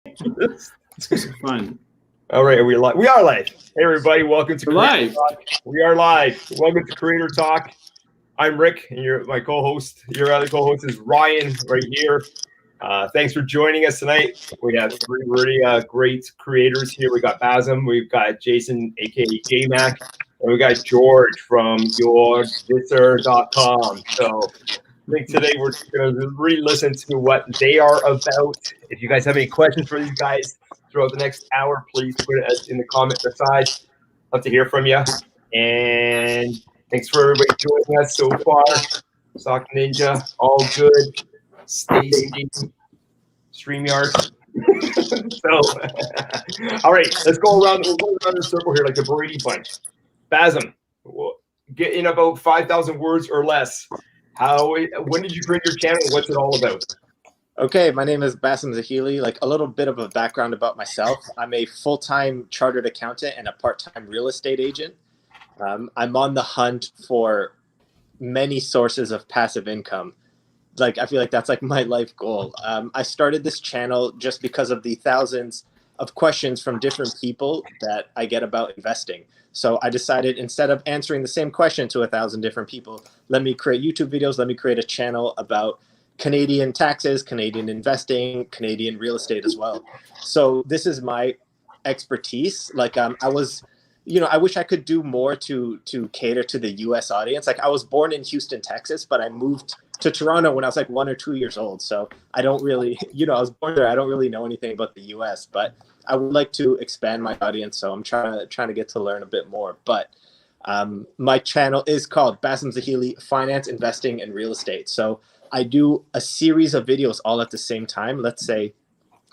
Let's do some fun. All right, are we live? We are live. Hey, everybody, welcome to live. Talk. We are live. Welcome to Creator Talk. I'm Rick, and you're my co-host. Your other co-host is Ryan, right here. Thanks for joining us tonight. We have three really great creators here. We got Bassem, we've got Jason, aka JMac, and we got George from YourVisor.com. So I think today we're going to really listen to what they are about. If you guys have any questions for these guys throughout the next hour, please put it in the comment side. Love to hear from you. And thanks for everybody joining us so far. Sock Ninja, all good. Stacy, StreamYard. So, all right, let's go around. We'll go around the circle here like the Brady Bunch. Bassem, get in about 5,000 words or less. When did you create your channel? What's it all about? Okay, my name is Bassem Zahili. Like a little bit of a background about myself. I'm a full-time chartered accountant and a part-time real estate agent. I'm on the hunt for many sources of passive income. Like I feel like that's like my life goal. I started this channel just because of the thousands of questions from different people that I get about investing. So I decided instead of answering the same question to 1,000 different people, let me create YouTube videos. Let me create a channel about Canadian taxes, Canadian investing, Canadian real estate as well. So this is my expertise. Like I wish I could do more to cater to the US audience. Like I was born in Houston, Texas, but I moved to Toronto when I was like 1 or 2 years old. So I don't really, I was born there. I don't really know anything about the US, but I would like to expand my audience. So I'm trying to get to learn a bit more. But my channel is called Bassem Zahili Finance, Investing, and Real Estate. So I do a series of videos all at the same time. Let's say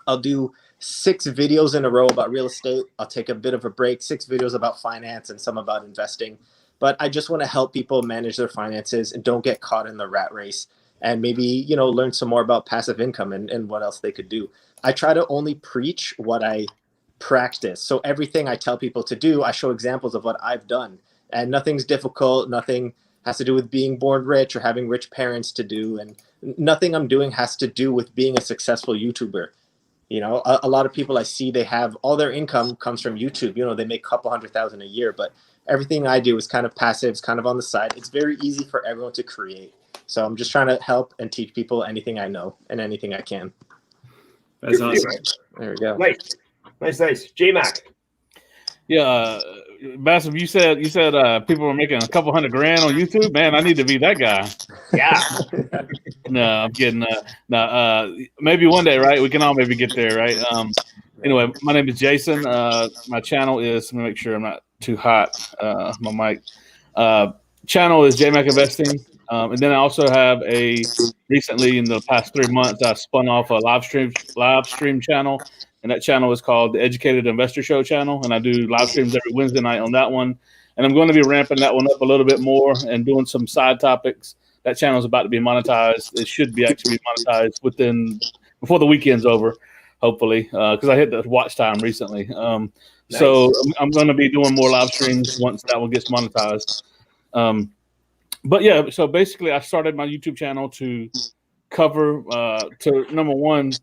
I'll do 6 videos in a row about real estate. I'll take a bit of a break, 6 videos about finance and some about investing. But I just want to help people manage their finances and don't get caught in the rat race and maybe, learn some more about passive income and what else they could do. I try to only preach what I practice. So everything I tell people to do, I show examples of what I've done. And nothing's difficult. Nothing has to do with being born rich or having rich parents to do. And nothing I'm doing has to do with being a successful YouTuber. A lot of people I see, they have all their income comes from YouTube. They make a couple $100,000 a year, but everything I do is kind of passive, it's kind of on the side. It's very easy for everyone to create. So I'm just trying to help and teach people anything I know and anything I can. That's awesome. There we go. Nice. JMac. Yeah, Bassem, you said people were making a couple $100,000 on YouTube. Man, I need to be that guy. Yeah. No, I'm kidding. Maybe one day, right? We can all maybe get there, right? Anyway, my name is Jason. My channel is, let me make sure I'm not too hot. My mic. Channel is JMac Investing. And then I also have recently in the past 3 months, I spun off a live stream channel. And that channel is called the Educated Investor Show channel. And I do live streams every Wednesday night on that one. And I'm going to be ramping that one up a little bit more and doing some side topics. That channel is about to be monetized. It should be actually monetized before the weekend's over, hopefully, because I hit the watch time recently. Nice. So I'm going to be doing more live streams once that one gets monetized. But yeah, so basically I started my YouTube channel to cover, number one,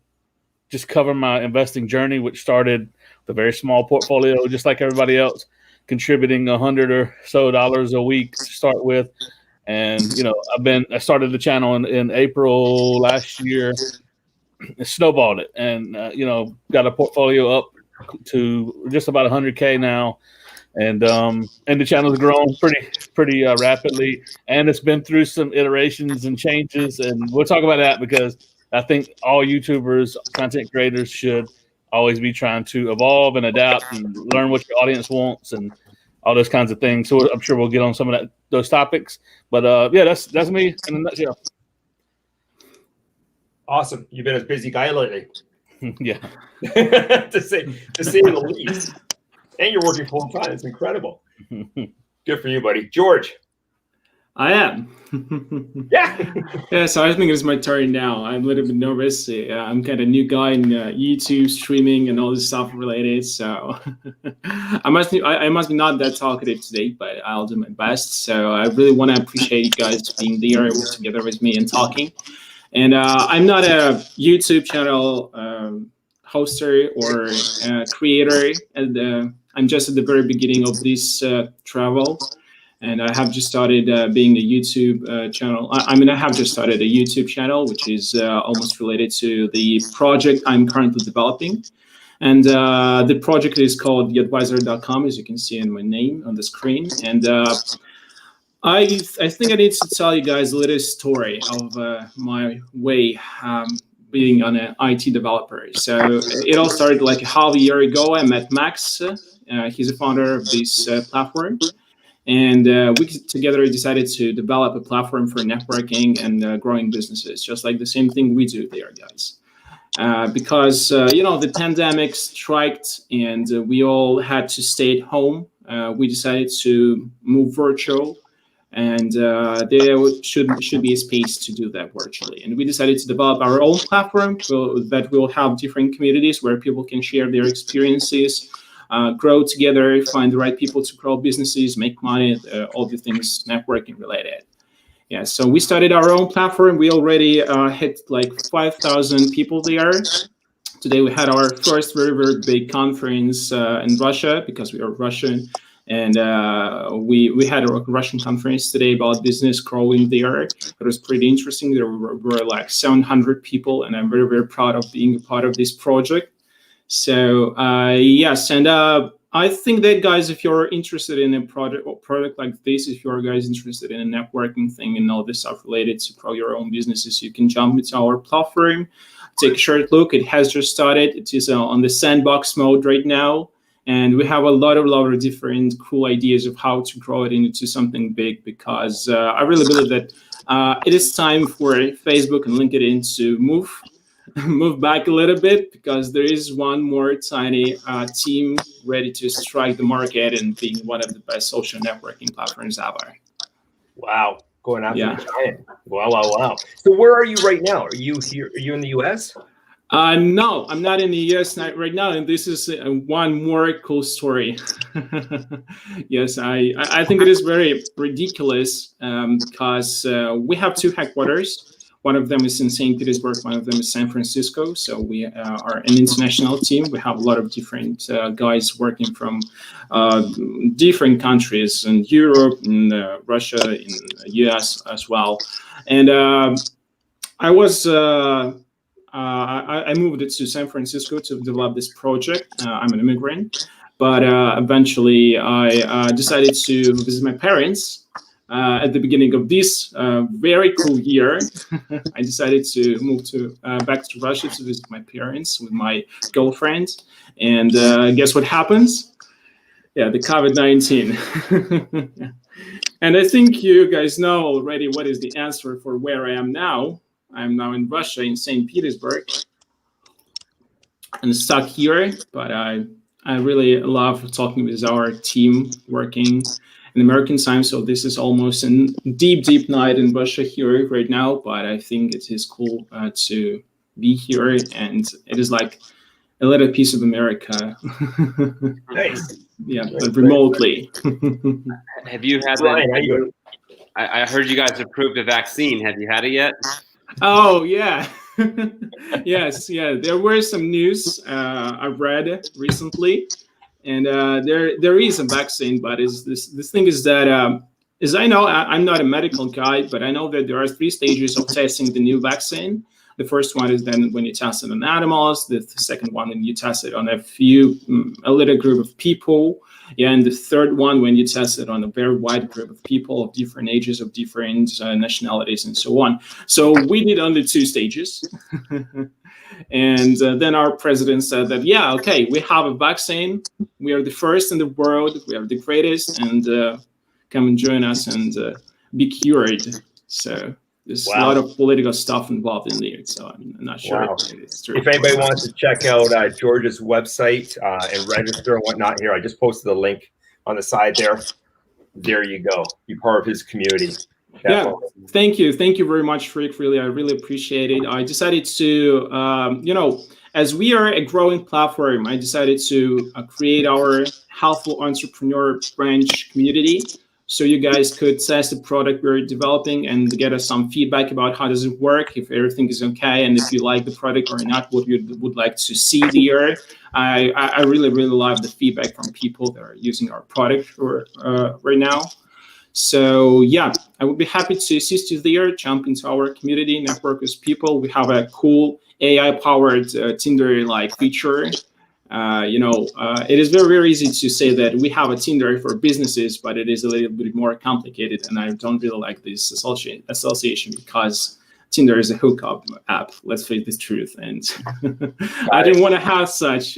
just cover my investing journey, which started with a very small portfolio, just like everybody else, contributing $100 or so a week to start with. And, I started the channel in April last year, snowballed it and, got a portfolio up to just about 100K now. And the channel's grown pretty rapidly. And it's been through some iterations and changes. And we'll talk about that because I think all YouTubers, content creators should always be trying to evolve and adapt and learn what your audience wants and all those kinds of things. So I'm sure we'll get on some of those topics. But yeah, that's me in a nutshell. Awesome. You've been a busy guy lately. Yeah. to say the least. And you're working full time. It's incredible. Good for you, buddy. George. I am. Yeah, so I think it's my turn now. I'm a little bit nervous. I'm kind of new guy in YouTube streaming and all this stuff related. So I must be not that talkative today, but I'll do my best. So I really want to appreciate you guys being there together with me and talking. And I'm not a YouTube channel hoster or creator, and I'm just at the very beginning of this travel. And I have just started being a YouTube channel. I have just started a YouTube channel, which is almost related to the project I'm currently developing. And the project is called theadvisor.com, as you can see in my name on the screen. And I think I need to tell you guys a little story of my way being an IT developer. So it all started like half a year ago. I met Max. He's a founder of this platform. And we together decided to develop a platform for networking and growing businesses, just like the same thing we do there, guys. Because, the pandemic struck and we all had to stay at home. We decided to move virtual, and there should be a space to do that virtually. And we decided to develop our own platform that will have different communities where people can share their experiences, grow together, find the right people to grow businesses, make money, all the things networking related. Yeah, so we started our own platform. We already hit like 5,000 people there. Today we had our first very, very big conference in Russia because we are Russian. And we had a Russian conference today about business growing there. It was pretty interesting. There were like 700 people, and I'm very, very proud of being a part of this project. So yes, and I think that, guys, if you're interested in a product like this, if you're guys interested in a networking thing and all this stuff related to grow your own businesses, you can jump into our platform, take a short look. It has just started. It is on the sandbox mode right now. And we have a lot of different cool ideas of how to grow it into something big, because I really believe that it is time for Facebook and LinkedIn to move back a little bit, because there is one more tiny team ready to strike the market and being one of the best social networking platforms ever. Wow. Going after the giant. Wow. So where are you right now? Are you here? Are you in the US? No, I'm not in the US right now, and this is one more cool story. Yes, I think it is very ridiculous because we have two headquarters. One of them is in St. Petersburg, one of them is San Francisco. So we are an international team. We have a lot of different guys working from different countries in Europe, in Russia, in the US as well. And I moved to San Francisco to develop this project. I'm an immigrant, but eventually I decided to visit my parents. At the beginning of this very cool year, I decided to move back to Russia to visit my parents with my girlfriend. And guess what happens? Yeah, the COVID-19. And I think you guys know already what is the answer for where I am now. I'm now in Russia, in St. Petersburg. I'm stuck here, but I really love talking with our team working in American time. So this is almost a deep night in Russia here right now, but I think it is cool to be here, and it is like a little piece of America. Nice. Yeah, but remotely. Have you had that? I heard you guys approved a vaccine. Have you had it yet? Oh, yeah. Yes, yeah. There were some news I read recently. And there is a vaccine, but this thing is that, as I know, I'm not a medical guy, but I know that there are 3 stages of testing the new vaccine. The first one is then when you test it on animals. The second one when you test it on a little group of people. Yeah, and the third one when you test it on a very wide group of people of different ages, of different nationalities, and so on. So we did only 2 stages. And then our president said that, yeah, okay, we have a vaccine. We are the first in the world. We are the greatest. And come and join us and be cured. So there's a lot of political stuff involved in there. So I'm not sure if it's true. If anybody wants to check out George's website and register and whatnot here, I just posted the link on the side there. There you go. Be part of his community. Yeah, thank you very much, Rick. Really, I really appreciate it. I decided to, as we are a growing platform, I decided to create our helpful entrepreneur branch community so you guys could test the product we're developing and get us some feedback about how does it work, if everything is okay, and if you like the product or not, what you would like to see there. I really love the feedback from people that are using our product right now. So yeah, I would be happy to assist you there. Jump into our community, network with people. We have a cool AI-powered Tinder-like feature. It is very easy to say that we have a Tinder for businesses, but it is a little bit more complicated, and I don't really like this association because Tinder is a hookup app. Let's face the truth, and I didn't want to have such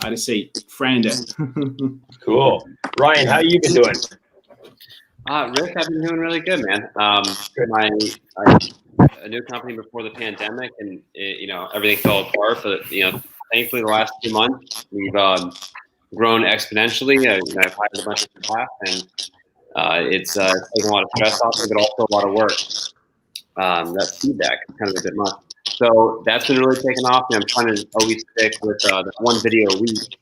how to say friend. Cool. Ryan, how you been doing? Rick, I've been doing really good, man. A new company before the pandemic, and everything fell apart. But thankfully, the last 2 months we've grown exponentially. I've hired a bunch of staff, and it's taken a lot of stress off me, but also a lot of work. That feedback is kind of a bit much. So that's been really taken off, and I'm trying to always stick with the one video a week.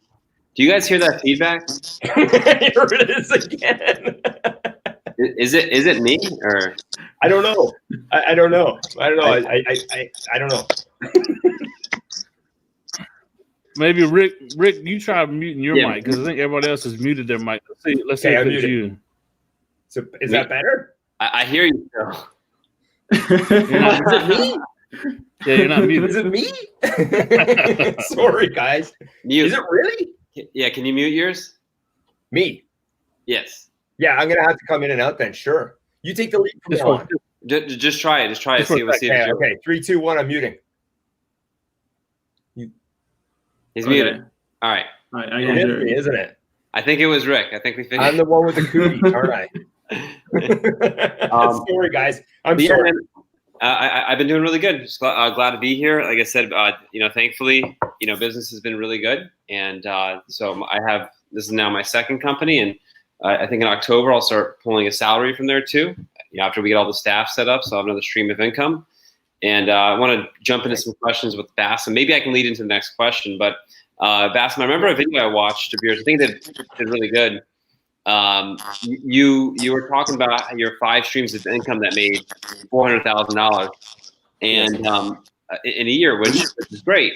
Do you guys hear that feedback? Here it is again. Is it me or? I don't know. I don't know. I don't know. Maybe Rick, you try muting your mic because I think everybody else has muted their mic. Let's see if it's you. So is that better? I hear you still. Is it me? Yeah, you're not muted. Is it me? Sorry, guys. Is it really? Yeah, can you mute yours? Me? Yes. Yeah, I'm gonna have to come in and out then. Sure. You take the lead from now on. Just try it. Just try it. See. Okay. 3, 2, 1. I'm muting. He's muted. All right. It is me, isn't it? I think it was Rick. I think we figured. I'm the one with the cootie. All right. Sorry, guys. I'm sorry. I've been doing really good. Just glad to be here. Like I said, thankfully, business has been really good, and so this is now my second company, and I think in October I'll start pulling a salary from there too. After we get all the staff set up, so I have another stream of income. And I want to jump into some questions with Bassem. Maybe I can lead into the next question. But Bassem, I remember a video I watched of yours. I think that did really good. You were talking about your 5 streams of income that made $400,000 and in a year, which is great.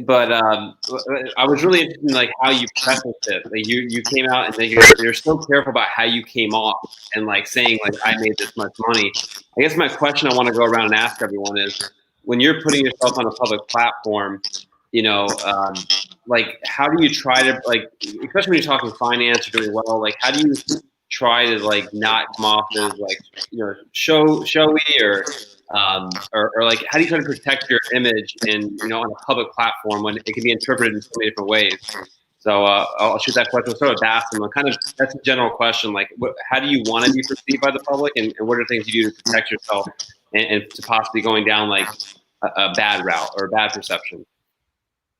But I was really interested in like how you prefaced it. Like you came out and you're so careful about how you came off and like saying like I made this much money. I guess my question I want to go around and ask everyone is when you're putting yourself on a public platform, like how do you try to like, especially when you're talking finance or doing well, like how do you try to like not come off as like showy or like how do you try to protect your image on a public platform when it can be interpreted in so many different ways? So I'll shoot that question. We'll start with Bassem. That's a general question. Like, how do you want to be perceived by the public, and what are things you do to protect yourself and to possibly going down like a bad route or a bad perception?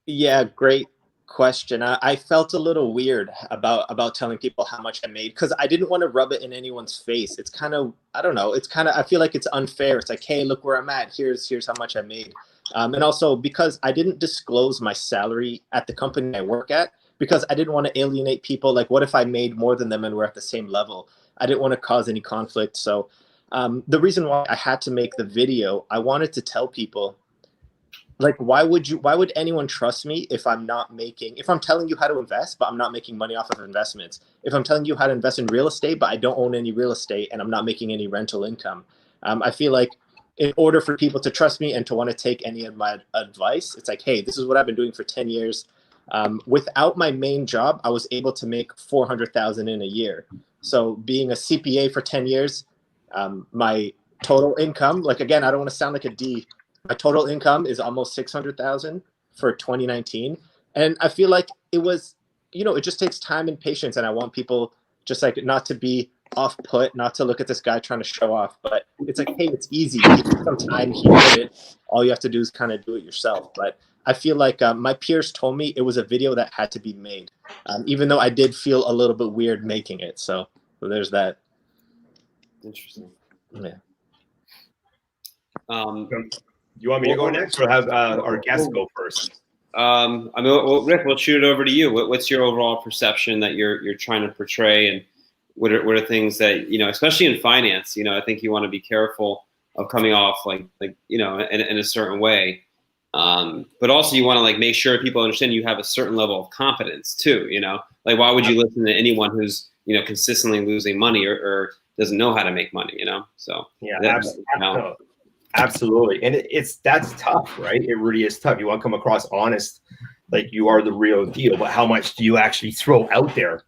Yeah, great question. I felt a little weird about telling people how much I made because I didn't want to rub it in anyone's face. It's kind of, I don't know, I feel like it's unfair. It's like, hey, look where I'm at. Here's how much I made. And also because I didn't disclose my salary at the company I work at because I didn't want to alienate people. Like, what if I made more than them and we're at the same level? I didn't want to cause any conflict. So the reason why I had to make the video, I wanted to tell people, like, why would anyone trust me if I'm telling you how to invest, but I'm not making money off of investments? If I'm telling you how to invest in real estate, but I don't own any real estate and I'm not making any rental income. I feel like in order for people to trust me and to want to take any of my advice, it's like, hey, this is what I've been doing for 10 years. Without my main job, I was able to make $400,000 in a year. So being a CPA for 10 years, my total income, like, again, I don't want to sound like a D, my total income is almost $600,000 for 2019. And I feel like it was, it just takes time and patience. And I want people just like not to be off put, not to look at this guy trying to show off, but it's like, hey, it's easy. It takes some time. He did it. All you have to do is kind of do it yourself. But I feel like my peers told me it was a video that had to be made, even though I did feel a little bit weird making it. So there's that. Interesting. Yeah. You want me to go next or have our guest go first? I mean, well, Rick, we'll shoot it over to you. What's your overall perception that you're trying to portray, and what are things that, especially in finance, I think you want to be careful of coming off like in a certain way, but also you want to make sure people understand you have a certain level of competence too. Like why would you listen to anyone who's consistently losing money or doesn't know how to make money? So yeah, absolutely. And that's tough, right? It really is tough. You want to come across honest, like you are the real deal, but how much do you actually throw out there?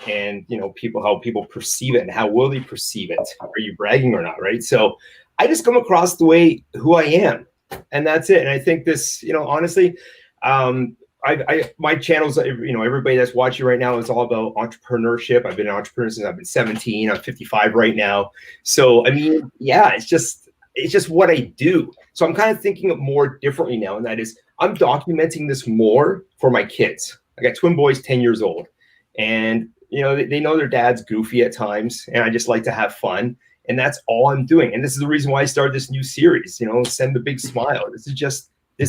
And how people perceive it, and how will they perceive it? Are you bragging or not, right? So I just come across the way who I am, and that's it. And I think this, honestly, my channels, everybody that's watching right now is all about entrepreneurship. I've been an entrepreneur since I've been 17. I'm 55 right now. So, I mean, yeah, it's just what I do. So I'm kind of thinking of more differently now. And that is, I'm documenting this more for my kids. I got twin boys, 10 years old. And, they know their dad's goofy at times. And I just like to have fun. And that's all I'm doing. And this is the reason why I started this new series, Send the Big Smile. This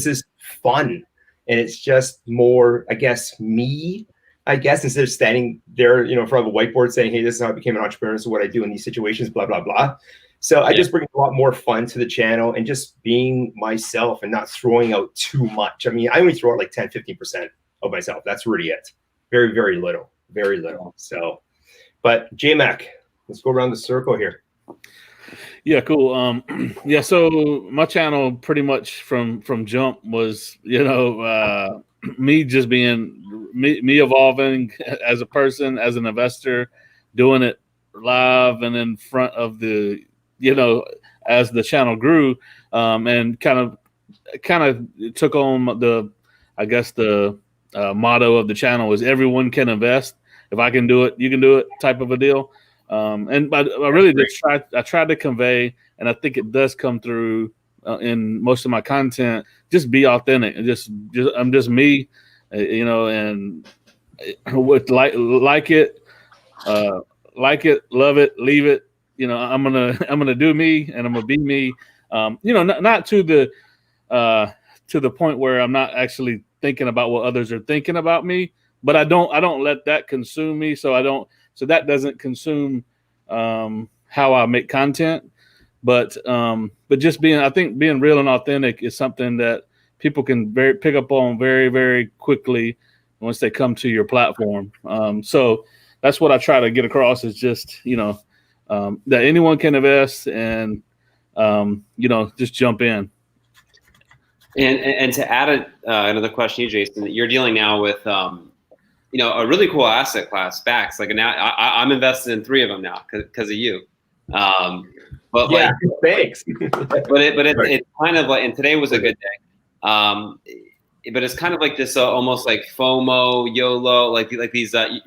is fun. And it's just more, I guess, me, instead of standing there, in front of a whiteboard saying, hey, this is how I became an entrepreneur. This is what I do in these situations, blah, blah, blah. So I just bring a lot more fun to the channel and just being myself and not throwing out too much. I mean, I only throw out like 10, 15% of myself. That's really it. Very, very little. Very little. So, but JMac, let's go around the circle here. Yeah, cool. Yeah, so my channel pretty much from jump was, me just being me evolving as a person, as an investor, doing it live and in front of the, as the channel grew, and kind of took on the motto of the channel is everyone can invest. If I can do it, you can do it type of a deal. And I really just tried to convey, and I think it does come through in most of my content. Just be authentic, and just I'm just me, and with like it, love it, leave it. I'm gonna do me, and I'm gonna be me. Not to the point where I'm not actually thinking about what others are thinking about me, but I don't let that consume me. So that doesn't consume how I make content, but just being real and authentic is something that people can pick up on very, very quickly once they come to your platform. So that's what I try to get across is just, that anyone can invest and, just jump in. And to add another question, Jason, you're dealing now with, a really cool asset class, SPACs. Like now, I'm invested in 3 of them now because of you. But yeah, thanks. but it's kind of like, and today was a good day. But it's kind of like this almost like FOMO, YOLO, like these so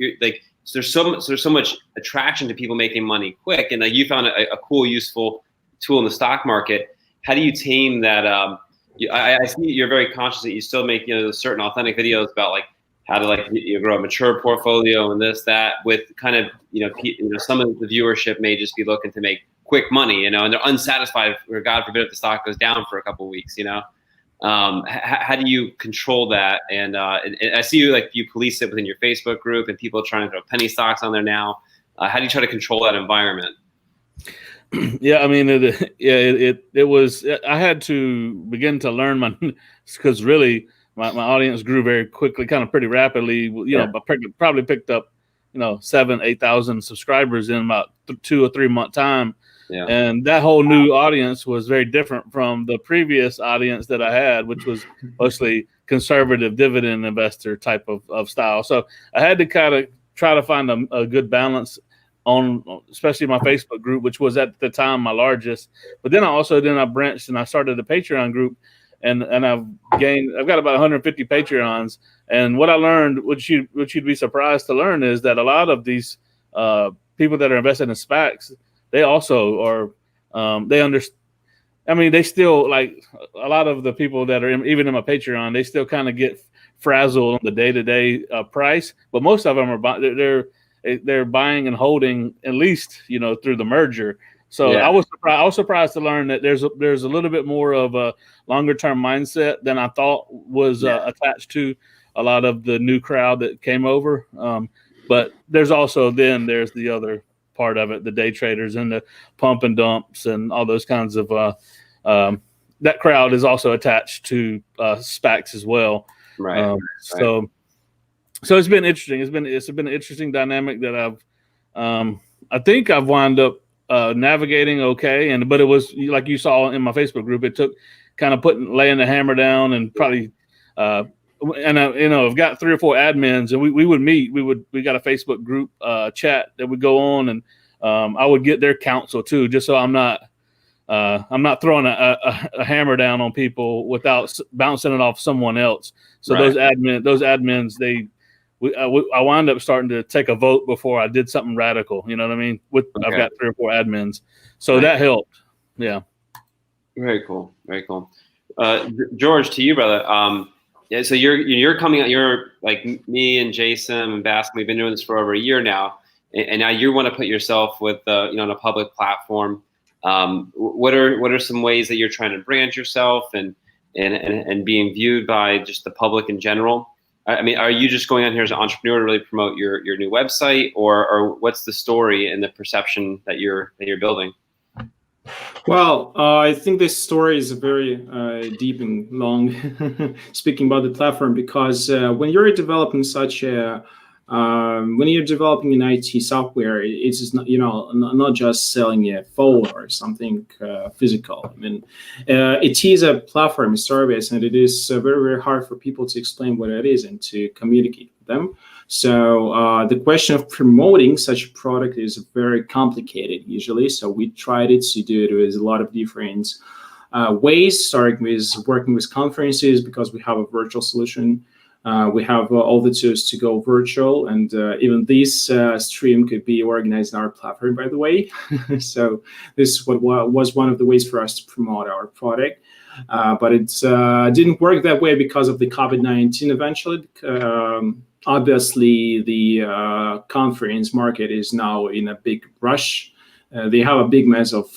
there's so much attraction to people making money quick, and like you found a cool, useful tool in the stock market. How do you tame that? I see you're very conscious that you still make certain authentic videos about like how to grow a mature portfolio and this, that, with kind of some of the viewership may just be looking to make quick money, and they're unsatisfied, or God forbid if the stock goes down for a couple of weeks. How do you control that? And I see you police it within your Facebook group, and people are trying to throw penny stocks on there now. How do you try to control that environment? Yeah, I mean, it was. I had to begin to learn because really my audience grew very quickly, kind of pretty rapidly. I probably picked up 7,000-8,000 subscribers in about 2 or 3 month time. Yeah. And that whole new audience was very different from the previous audience that I had, which was mostly conservative dividend investor type of style. So I had to kind of try to find a good balance on, especially my Facebook group, which was at the time my largest. But then I branched and I started a Patreon group, and I've got about 150 Patreons. And what I learned, which you'd be surprised to learn, is that a lot of these people that are invested in SPACs, they also are, they understand. I mean, they still, like a lot of the people that are even in my Patreon, they still kind of get frazzled on the day-to-day price. But most of them they're buying and holding at least, through the merger. So Yeah. I was surprised to learn that there's a little bit more of a longer term mindset than I thought was attached to a lot of the new crowd that came over. But there's the other part of it, the day traders and the pump and dumps and all those kinds of that crowd is also attached to SPACs as well. Right. So it's been interesting. It's been an interesting dynamic that I think I've wound up navigating okay. But it was like you saw in my Facebook group, it took kind of laying the hammer down and probably I've got 3 or 4 admins, and we would meet. We got a Facebook group chat that would go on, and I would get their counsel too, just so I'm not throwing a hammer down on people without bouncing it off someone else. So Right. those admins, I wound up starting to take a vote before I did something radical. You know what I mean? I've got 3 or 4 admins, so that helped. Yeah. Very cool. Very cool. George, to you, brother. Yeah. So you're coming out. You're like me and Jason and Bassem. We've been doing this for over a year now, and now you want to put yourself with on a public platform. What are some ways that you're trying to brand yourself and being viewed by just the public in general? I mean, are you just going on here as an entrepreneur to really promote your new website, or what's the story and the perception that you're building? Well, I think this story is very deep and long, speaking about the platform, because when you're developing when you're developing an IT software, it's just not just selling a phone or something physical. I mean, it is a platform service, and it is very, very hard for people to explain what it is and to communicate with them. So the question of promoting such a product is very complicated usually. So we tried to do it with a lot of different ways, starting with working with conferences, because we have a virtual solution. We have all the tools to go virtual, and even this stream could be organized on our platform, by the way. So this was one of the ways for us to promote our product. But it didn't work that way because of the COVID-19 eventually. Obviously, the conference market is now in a big rush. They have a big mess of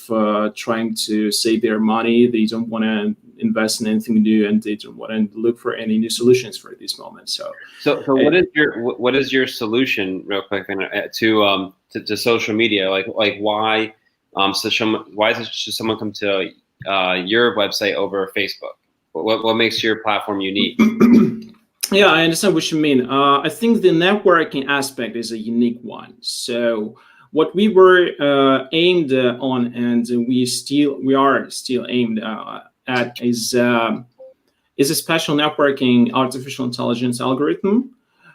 trying to save their money. They don't want to invest in anything new, and they don't want to look for any new solutions for this moment. So what is your solution, real quick, to social media? Like why should someone come to your website over Facebook? What makes your platform unique? Yeah, I understand what you mean. I think the networking aspect is a unique one. So what we were aimed on, and we are still aimed at, is a special networking artificial intelligence algorithm,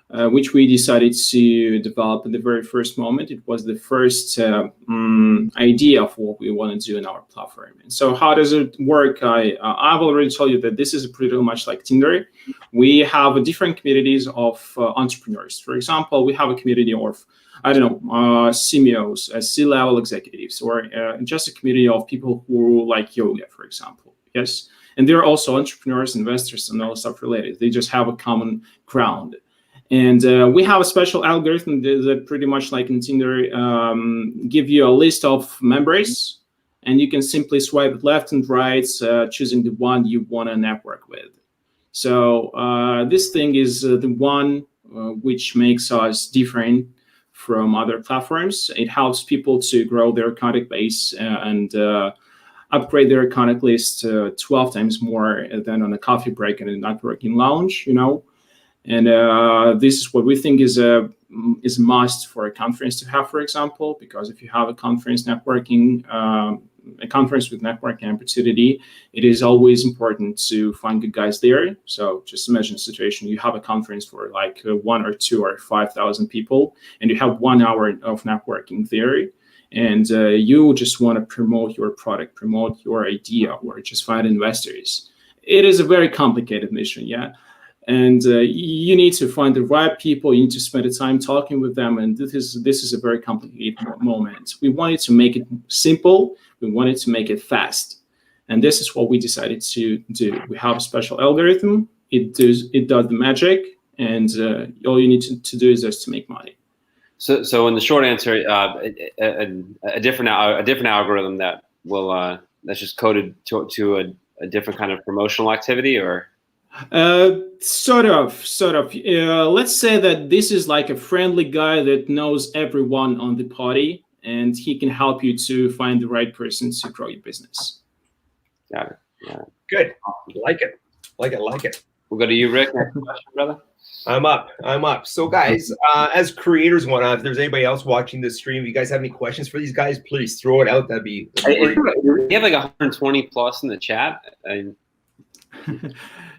which we decided to develop at the very first moment. It was the first idea of what we want to do in our platform. And so how does it work? I've already told you that this is pretty much like Tinder. We have different communities of entrepreneurs. For example, we have a community of, CMOs, C-level executives, or just a community of people who like yoga, for example. Yes. And they're also entrepreneurs, investors, and all stuff related. They just have a common ground. And we have a special algorithm that pretty much like in Tinder, give you a list of members, and you can simply swipe left and right, choosing the one you want to network with. So this thing is the one which makes us different from other platforms. It helps people to grow their contact base and upgrade their contact list 12 times more than on a coffee break and a networking lounge, And this is what we think is a must for a conference to have, for example, because if you have a conference networking, a conference with networking opportunity, it is always important to find good guys there. So just imagine a situation: you have a conference for like 1 or 2 or 5,000 people, and you have 1 hour of networking there, and you just want to promote your product, promote your idea, or just find investors. It is a very complicated mission, yeah. And you need to find the right people. You need to spend the time talking with them. And this is a very complicated moment. We wanted to make it simple. We wanted to make it fast. And this is what we decided to do. We have a special algorithm. It does the magic. And all you need to do is just to make money. So in the short answer, a different algorithm that will that's just coded to a different kind of promotional activity, or sort of. Let's say that this is like a friendly guy that knows everyone on the party, and he can help you to find the right person to grow your business. Got it. Yeah. Good. Like it. We'll go to you, Rick. Next question, brother. I'm up. So guys, as creators and whatnot, if there's anybody else watching this stream, if you guys have any questions for these guys, please throw it out. That'd be great. You have like 120 plus in the chat.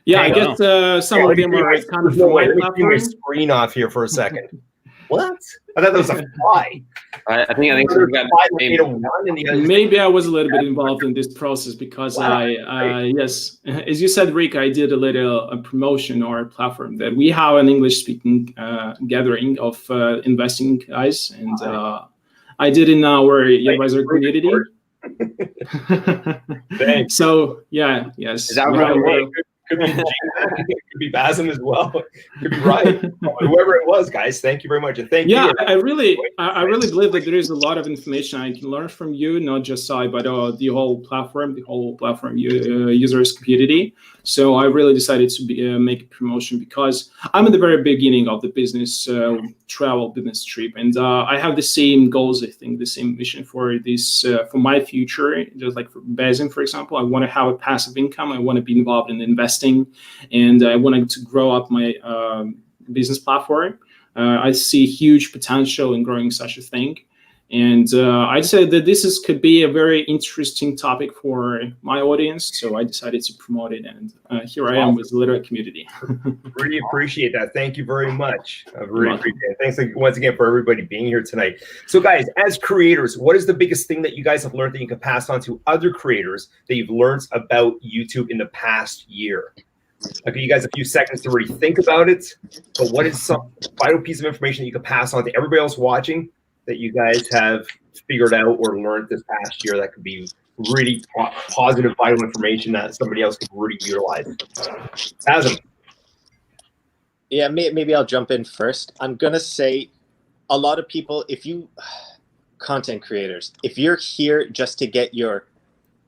Yeah, I guess some of them are kind of no way. Let me turn my screen off here for a second. What? I thought that was a fly. I think we got maybe I was a little bit involved in this process because yes, as you said, Rick, I did a promotion or a platform that we have an English-speaking gathering of investing guys, and I did in our advisor community. So yeah, yes. Is that right? Could be Bassem as well. Could be Ryan. Whoever it was, guys. Thank you very much. And thank you. Yeah, I really believe that there is a lot of information I can learn from you, not just I, but the whole platform users community. So I really decided to make a promotion because I'm at the very beginning of the business travel business trip, and I have the same goals. I think the same mission for this for my future. Just like for Bassem, for example, I want to have a passive income. I want to be involved in investing, and I wanted to grow up my business platform. I see huge potential in growing such a thing. And I decided that this could be a very interesting topic for my audience. So I decided to promote it. And here I am with the literate community. Really appreciate that. Thank you very much. I really appreciate it. Thanks once again for everybody being here tonight. So guys, as creators, what is the biggest thing that you guys have learned that you can pass on to other creators that you've learned about YouTube in the past year? I'll give you guys a few seconds to really think about it. But what is some vital piece of information that you can pass on to everybody else watching that you guys have figured out or learned this past year that could be really positive, vital information that somebody else could really utilize? Bassem. Yeah, maybe I'll jump in first. I'm going to say a lot of people, content creators, if you're here just to get your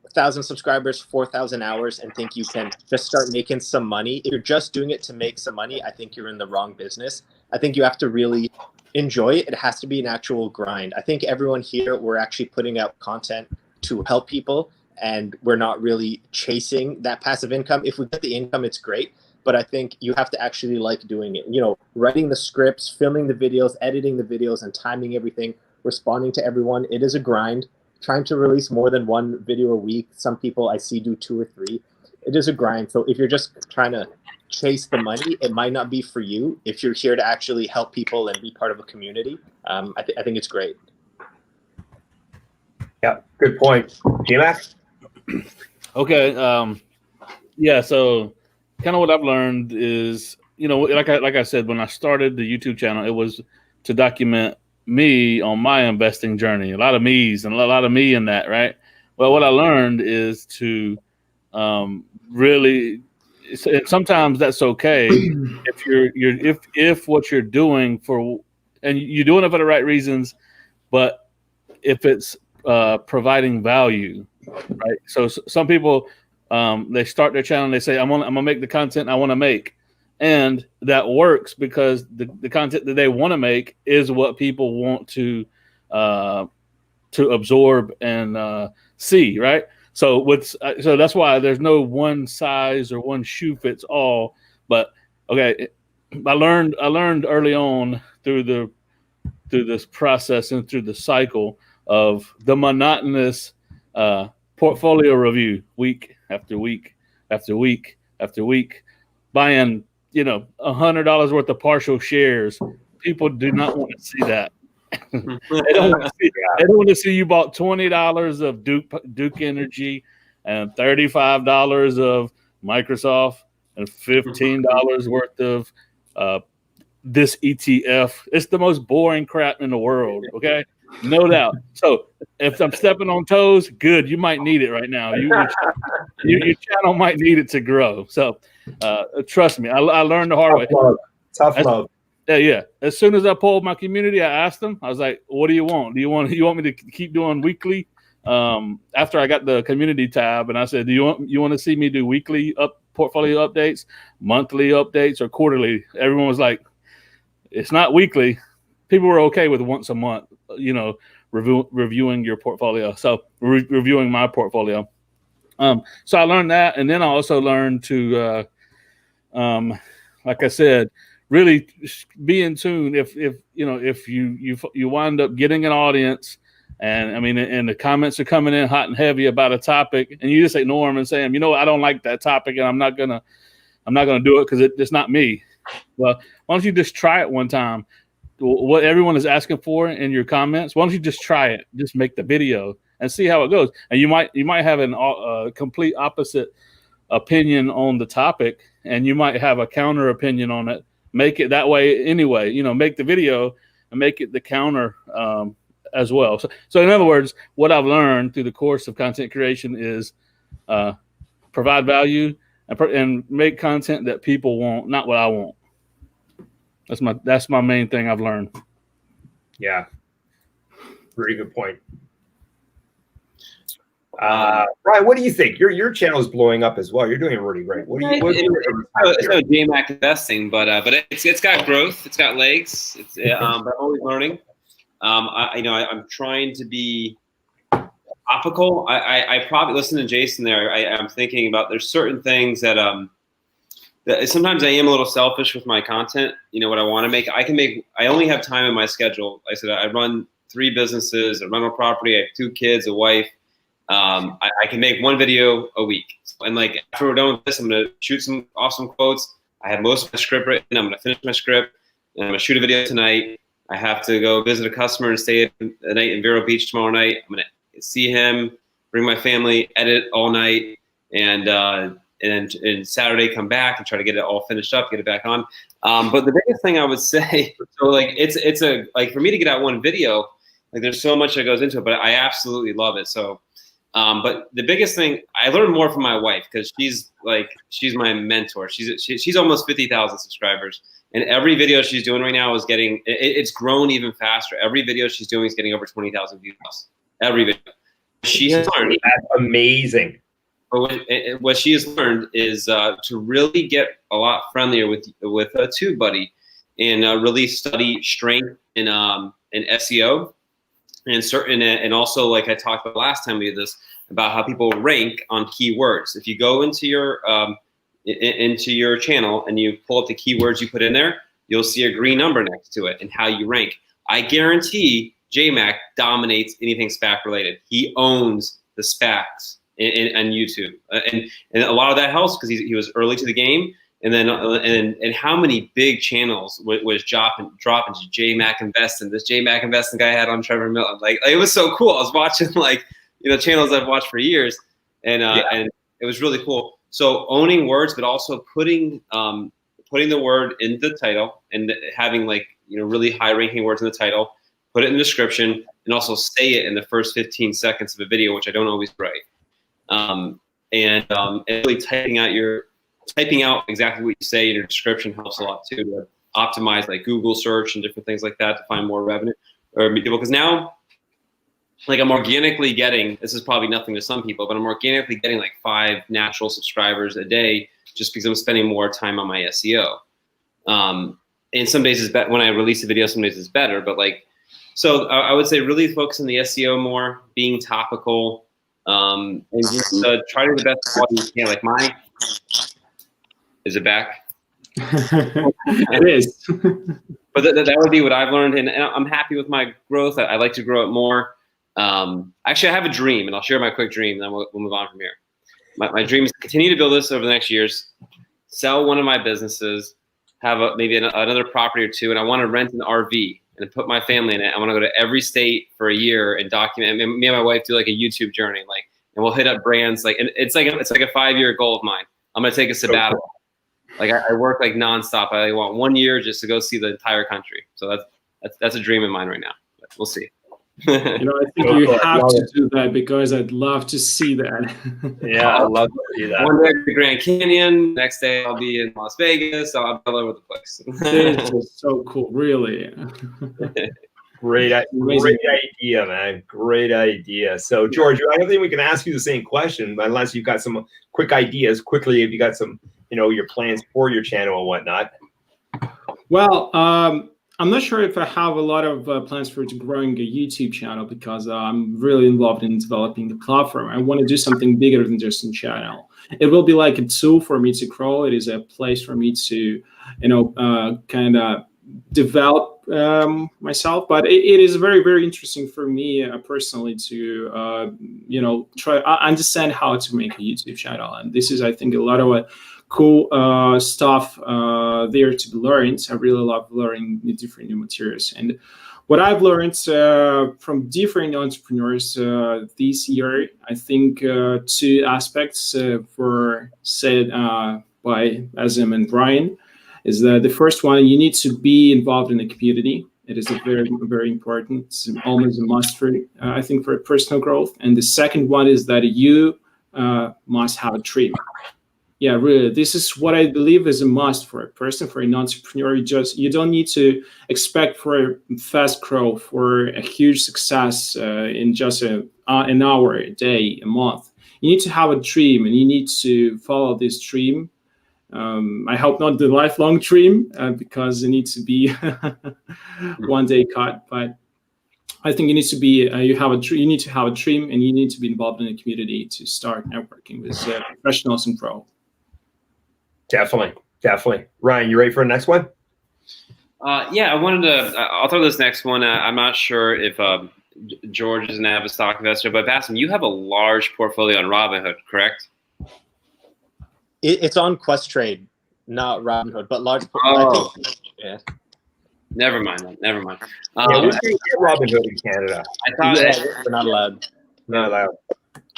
1,000 subscribers, 4,000 hours, and think you can just start making some money, if you're just doing it to make some money, I think you're in the wrong business. I think you have to really enjoy it. It has to be an actual grind. I think everyone here, we're actually putting out content to help people, and we're not really chasing that passive income. If we get the income, it's great, but I think you have to actually like doing it. Writing the scripts, filming the videos, editing the videos, and timing everything, responding to everyone. It is a grind. Trying to release more than one video a week. Some people I see do 2 or 3. It is a grind. So if you're just trying to chase the money, it might not be for you. If you're here to actually help people and be part of a community, I think it's great. Yeah, good point. JMac? Okay. Yeah, so kind of what I've learned is, like I said, when I started the YouTube channel, it was to document me on my investing journey. A lot of me's and a lot of me in that, right? Well, what I learned is to really, sometimes that's okay if what you're doing and you're doing it for the right reasons, but if it's providing value, right? So some people they start their channel and they say, I'm gonna make the content I want to make. And that works because the content that they want to make is what people want to absorb and see, right? So that's why there's no one size or one shoe fits all. But okay, I learned early on through this process and through the cycle of the monotonous portfolio review, week after week after week after week, buying $100 worth of partial shares. People do not want to see that. They don't want to see you bought $20 of Duke Energy and $35 of Microsoft and $15 worth of this ETF. It's the most boring crap in the world. Okay, no doubt. So if I'm stepping on toes, good. You might need it right now. Your channel might need it to grow. So trust me, I learned the hard way. Tough love. Yeah. As soon as I polled my community, I asked them. I was like, "What do you want? You want me to keep doing weekly?" After I got the community tab, and I said, "Do you want to see me do weekly portfolio updates, monthly updates, or quarterly?" Everyone was like, "It's not weekly." People were okay with once a month, reviewing your portfolio. So reviewing my portfolio. So I learned that, and then I also learned to, like I said, really be in tune. If you wind up getting an audience, and I mean, and the comments are coming in hot and heavy about a topic, and you just ignore them and say, I don't like that topic, and I'm not gonna do it because it's not me. Well, why don't you just try it one time? What everyone is asking for in your comments, why don't you just try it? Just make the video and see how it goes. And you might have a complete opposite opinion on the topic, and you might have a counter opinion on it. Make it that way anyway. Make the video and make it the counter as well. So in other words, what I've learned through the course of content creation is provide value and make content that people want, not what I want. That's my main thing I've learned. Yeah. Very good point. Ryan, what do you think? Your channel is blowing up as well. You're doing really great. It's no JMac investing, but it's got growth. It's got legs. But I'm always learning. I'm trying to be topical. I probably listen to Jason there. I'm thinking about there's certain things that sometimes I am a little selfish with my content. What I want to make. I only have time in my schedule. Like I said, I run 3 businesses, a rental property. I have 2 kids, a wife. I can make 1 video a week. And like after we're done with this, I'm gonna shoot some awesome quotes. I have most of my script written. I'm gonna finish my script, and I'm gonna shoot a video tonight. I have to go visit a customer and stay the night in Vero Beach tomorrow night. I'm gonna see him, bring my family, edit all night, and Saturday come back and try to get it all finished up, get it back on. But the biggest thing I would say, so like it's for me to get out 1 video, like there's so much that goes into it, but I absolutely love it. So, but the biggest thing, I learned more from my wife because she's my mentor. She's almost 50,000 subscribers, and every video she's doing right now is getting, it's grown even faster. Every video she's doing is getting over 20,000 views. Every video. She has learned. That's amazing. But what she has learned is to really get a lot friendlier with TubeBuddy and really study strength in SEO and also, like I talked about last time we did this, about how people rank on keywords. If you go into your channel and you pull up the keywords you put in there, you'll see a green number next to it and how you rank. I guarantee JMac dominates anything SPAC related. He owns the SPACs on YouTube, and a lot of that helps because he was early to the game. And then and how many big channels was dropping to JMac Investing? This JMac Investing guy had on Trevor Milton. Like it was so cool. I was watching channels I've watched for years, and it was really cool. So owning words, but also putting the word in the title and having really high ranking words in the title. Put it in the description and also say it in the first 15 seconds of a video, which I don't always write. And really typing out exactly what you say in your description helps a lot too, to optimize like Google search and different things like that to find more revenue or people. Because now, I'm organically getting, this is probably nothing to some people, but I'm organically getting 5 natural subscribers a day just because I'm spending more time on my SEO. And some days is better when I release a video. Some days it's better, but so I would say really focus on the SEO more, being topical, and just try to do the best quality you can. Mine. Is it back? It is. But that would be what I've learned, and I'm happy with my growth. I like to grow it more. Actually, I have a dream, and I'll share my quick dream, and then we'll move on from here. My dream is to continue to build this over the next years, sell one of my businesses, have maybe another property or 2, and I want to rent an RV and put my family in it. I want to go to every state for a year and document. Me and my wife do a YouTube journey, and we'll hit up brands. And it's like a 5-year goal of mine. I'm gonna take a sabbatical. I work nonstop. I want 1 year just to go see the entire country. So that's a dream of mine right now. But we'll see. You know, I think you have to do that because I'd love to see that. Yeah, I love to see that. One day at the Grand Canyon, next day I'll be in Las Vegas. So I'm all over the place. This is so cool, really. Great idea, man. Great idea. So, George, I don't think we can ask you the same question unless you've got some quick ideas quickly. If you got some, your plans for your channel and whatnot. Well, I'm not sure if I have a lot of plans for growing a YouTube channel because I'm really involved in developing the platform. I want to do something bigger than just a channel. It will be like a tool for me to grow. It is a place for me to, kind of develop myself. But it is very, very interesting for me personally to, try understand how to make a YouTube channel. And this is, I think, a lot of cool stuff there to be learned. I really love learning the different new materials. And what I've learned from different entrepreneurs this year, I think two aspects were said by Bassem and Brian, is that the first one, you need to be involved in the community. It is a very, very important, it's almost a must for, I think, for personal growth. And the second one is that you must have a dream. Yeah, really, this is what I believe is a must for a person, for an entrepreneur. You don't need to expect for a fast growth, for a huge success in just an hour, a day, a month. You need to have a dream, and you need to follow this dream. I hope not the lifelong dream, because it needs to be one day cut. But I think you need to be you need to have a dream, and you need to be involved in the community to start networking with professionals and pro. Definitely. Ryan, you ready for the next one? Yeah, I'll throw this next one. I'm not sure if George is an avid stock investor, but Bassem, you have a large portfolio on Robinhood, correct? It's on Questrade, not Robinhood, but large. Oh. I think, yeah. Never mind. Yeah, we can get Robinhood in Canada. I thought we're not allowed. Not allowed.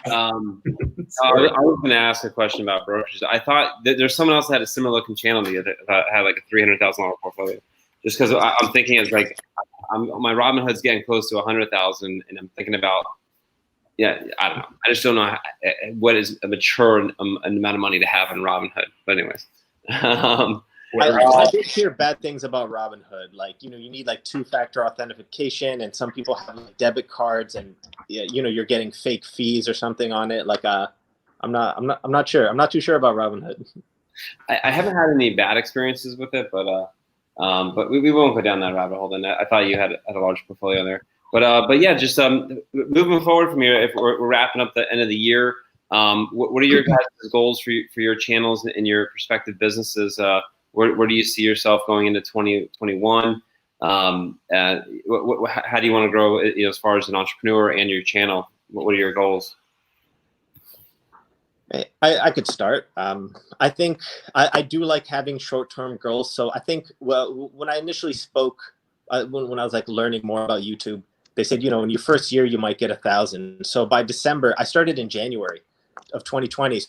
I was going to ask a question about brokerages. I thought that there's someone else that had a similar looking channel to you that had like a $300,000 portfolio. Just because I'm thinking it's like my Robinhood's getting close to 100,000, and I'm thinking about, I don't know. I just don't know what is a mature amount of money to have in Robinhood. But anyways, I did hear bad things about Robinhood. Like, you need like 2-factor authentication, and some people have like debit cards, and you're getting fake fees or something on it. Like, I'm not sure. I'm not too sure about Robinhood. I haven't had any bad experiences with it, but we won't go down that rabbit hole. Then I thought you had a large portfolio there, but yeah, just moving forward from here. If we're wrapping up the end of the year, what are your guys' goals for your channels and your prospective businesses? Where do you see yourself going into 2021? How do you want to grow as far as an entrepreneur and your channel? What are your goals? I could start. I think I do like having short-term goals. So I think, when I initially spoke, when I was like learning more about YouTube, they said, in your first year, you might get 1,000. So by December, I started in January of 2020.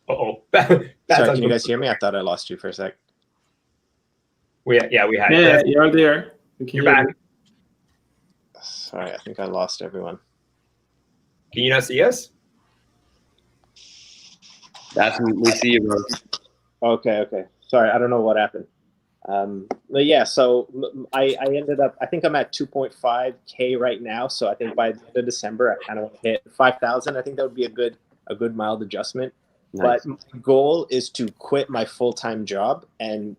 Uh-oh. Sorry, can you guys hear me? I thought I lost you for a sec. We had you. Yeah, you're there. You're back. Sorry, I think I lost everyone. Can you not see us? We see you, bro. Okay. Sorry, I don't know what happened. But yeah, so I ended up, I think I'm at 2.5K right now. So I think by the end of December, I kind of hit 5,000. I think that would be a good mild adjustment. Nice. But my goal is to quit my full-time job and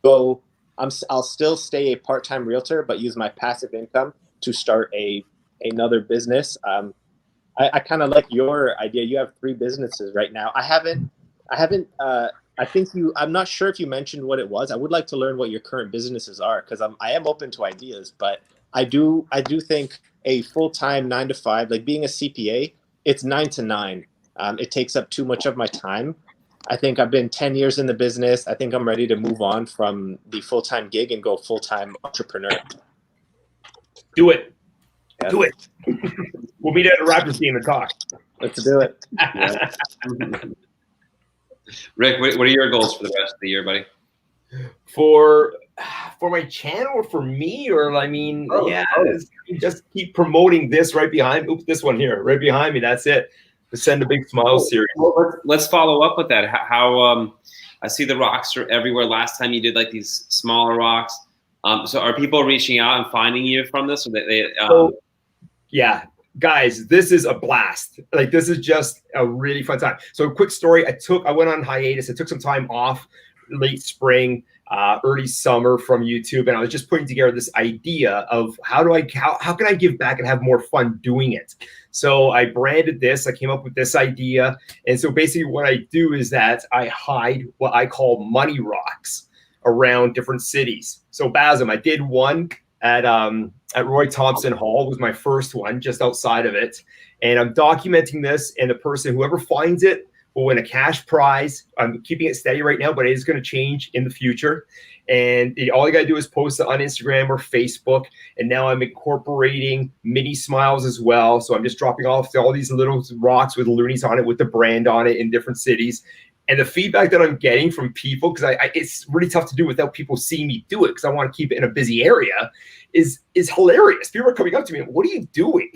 go. I'll still stay a part-time realtor, but use my passive income to start another business. I kind of like your idea. You have 3 businesses right now. I haven't. I think I'm not sure if you mentioned what it was. I would like to learn what your current businesses are, because I am open to ideas. But I do think a full-time 9 to 5, like being a CPA, it's 9 to 9. It takes up too much of my time. I think I've been 10 years in the business. I think I'm ready to move on from the full-time gig and go full-time entrepreneur. Do it. Yeah. Do it. We'll meet at a Raptors game and talk. Let's do it. Yeah. Rick, what are your goals for the rest of the year, buddy? For for my channel or for me? Or just keep promoting this right behind. Oops, this one here, right behind me. That's it. The Send a Big Smile series. Well, let's follow up with that. How I see the rocks are everywhere. Last time you did like these smaller rocks. So are people reaching out and finding you from this? Or yeah, guys, this is a blast. Like, this is just a really fun time. So a quick story. I went on hiatus. I took some time off late spring, early summer from YouTube. And I was just putting together this idea of how can I give back and have more fun doing it? So I branded this, I came up with this idea. And so basically what I do is that I hide what I call money rocks around different cities. So Bassem, I did one at Roy Thompson Hall, was my first one, just outside of it. And I'm documenting this, and the person, whoever finds it, will win a cash prize. I'm keeping it steady right now, but it is going to change in the future. And all you got to do is post it on Instagram or Facebook. And now I'm incorporating mini smiles as well. So I'm just dropping off all these little rocks with loonies on it, with the brand on it in different cities. And the feedback that I'm getting from people, because it's really tough to do without people seeing me do it, because I want to keep it in a busy area, is hilarious. People are coming up to me, what are you doing?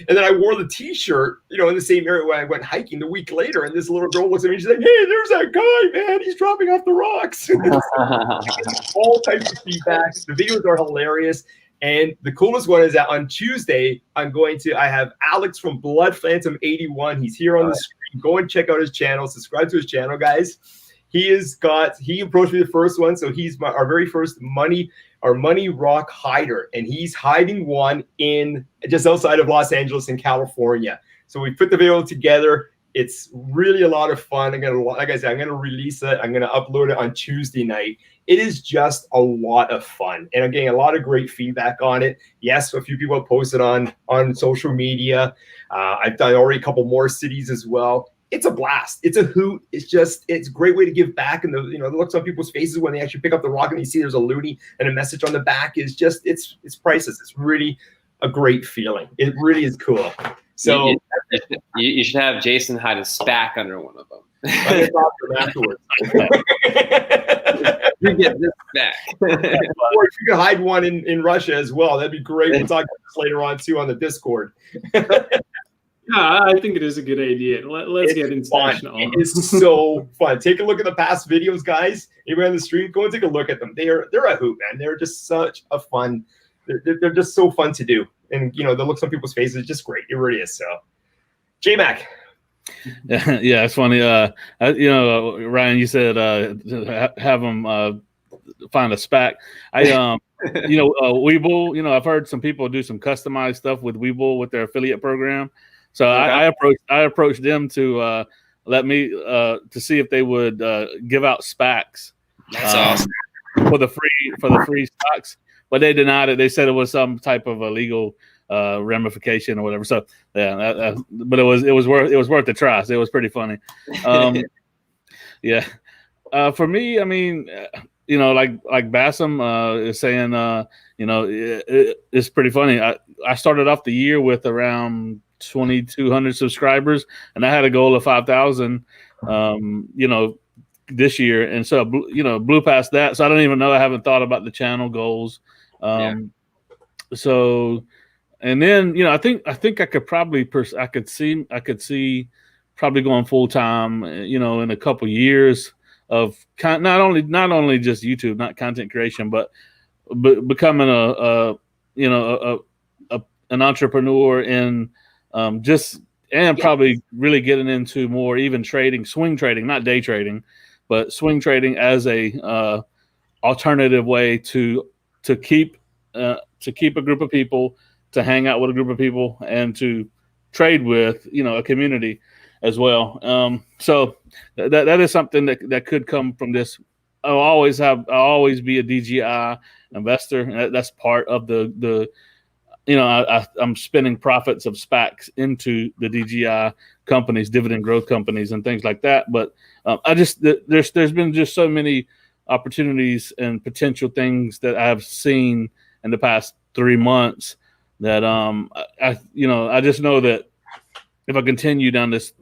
And then I wore the T-shirt, in the same area where I went hiking the week later. And this little girl looks at me and she's like, hey, there's that guy, man. He's dropping off the rocks. All types of feedback. The videos are hilarious. And the coolest one is that on Tuesday, I have Alex from Blood Phantom 81. He's here on the screen. Go and check out his channel. Subscribe to his channel, guys. He approached me the first one. So he's our very first money rock hider. And he's hiding one in just outside of Los Angeles in California. So we put the video together. It's really a lot of fun. Like I said, I'm going to release it. I'm going to upload it on Tuesday night. It is just a lot of fun. And I'm getting a lot of great feedback on it. Yes, a few people have posted on social media. I've done already a couple more cities as well. It's a blast. It's a hoot. It's a great way to give back. And the looks on people's faces when they actually pick up the rock and you see there's a loonie and a message on the back is just, it's priceless. It's really a great feeling. It really is cool. So you should have Jason hide a SPAC under one of them. I talk to him afterwards. You get this back. Or if you could hide one in Russia as well, that'd be great. We'll talk about this later on too on the Discord. Yeah, I think it is a good idea. Let's get international. It is so fun. Take a look at the past videos, guys. Anybody on the stream, go and take a look at them. They're a hoot, man. They're just such a fun. They're just so fun to do, and the looks on people's faces is just great. It really is. So, JMac. Yeah, it's funny. Ryan, you said have them find a SPAC. Webull. I've heard some people do some customized stuff with Webull with their affiliate program. So okay. I approached them to let me to see if they would give out SPACs. That's awesome. For the free stocks, but they denied it. They said it was some type of illegal ramification or whatever. So yeah, but it was worth the try. So it was pretty funny. Yeah. For me, I mean, like Bassem is saying, it's pretty funny. I started off the year with around 2,200 subscribers, and I had a goal of 5,000, this year. And so, blew past that. So I don't even know. I haven't thought about the channel goals. So, and then, I think I could probably, I could see probably going full time, in a couple years of not only just YouTube, not content creation, but becoming an entrepreneur in probably really getting into more even trading, swing trading, not day trading, but swing trading as a alternative way to keep a group of people, to hang out with a group of people, and to trade with a community as well. So that is something that could come from this. I'll always be a DGI investor. That's part of the I'm spending profits of SPACs into the DGI companies, dividend growth companies, and things like that. But there's been just so many opportunities and potential things that I've seen in the past 3 months that I just know that if I continue down this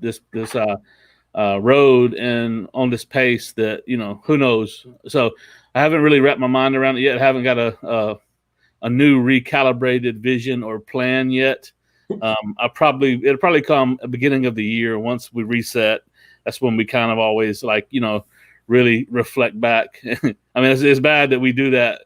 road and on this pace that, who knows? So I haven't really wrapped my mind around it yet. I haven't got a new recalibrated vision or plan yet. It'll probably come at the beginning of the year once we reset. That's when we kind of always really reflect back. I mean, it's bad that we do that,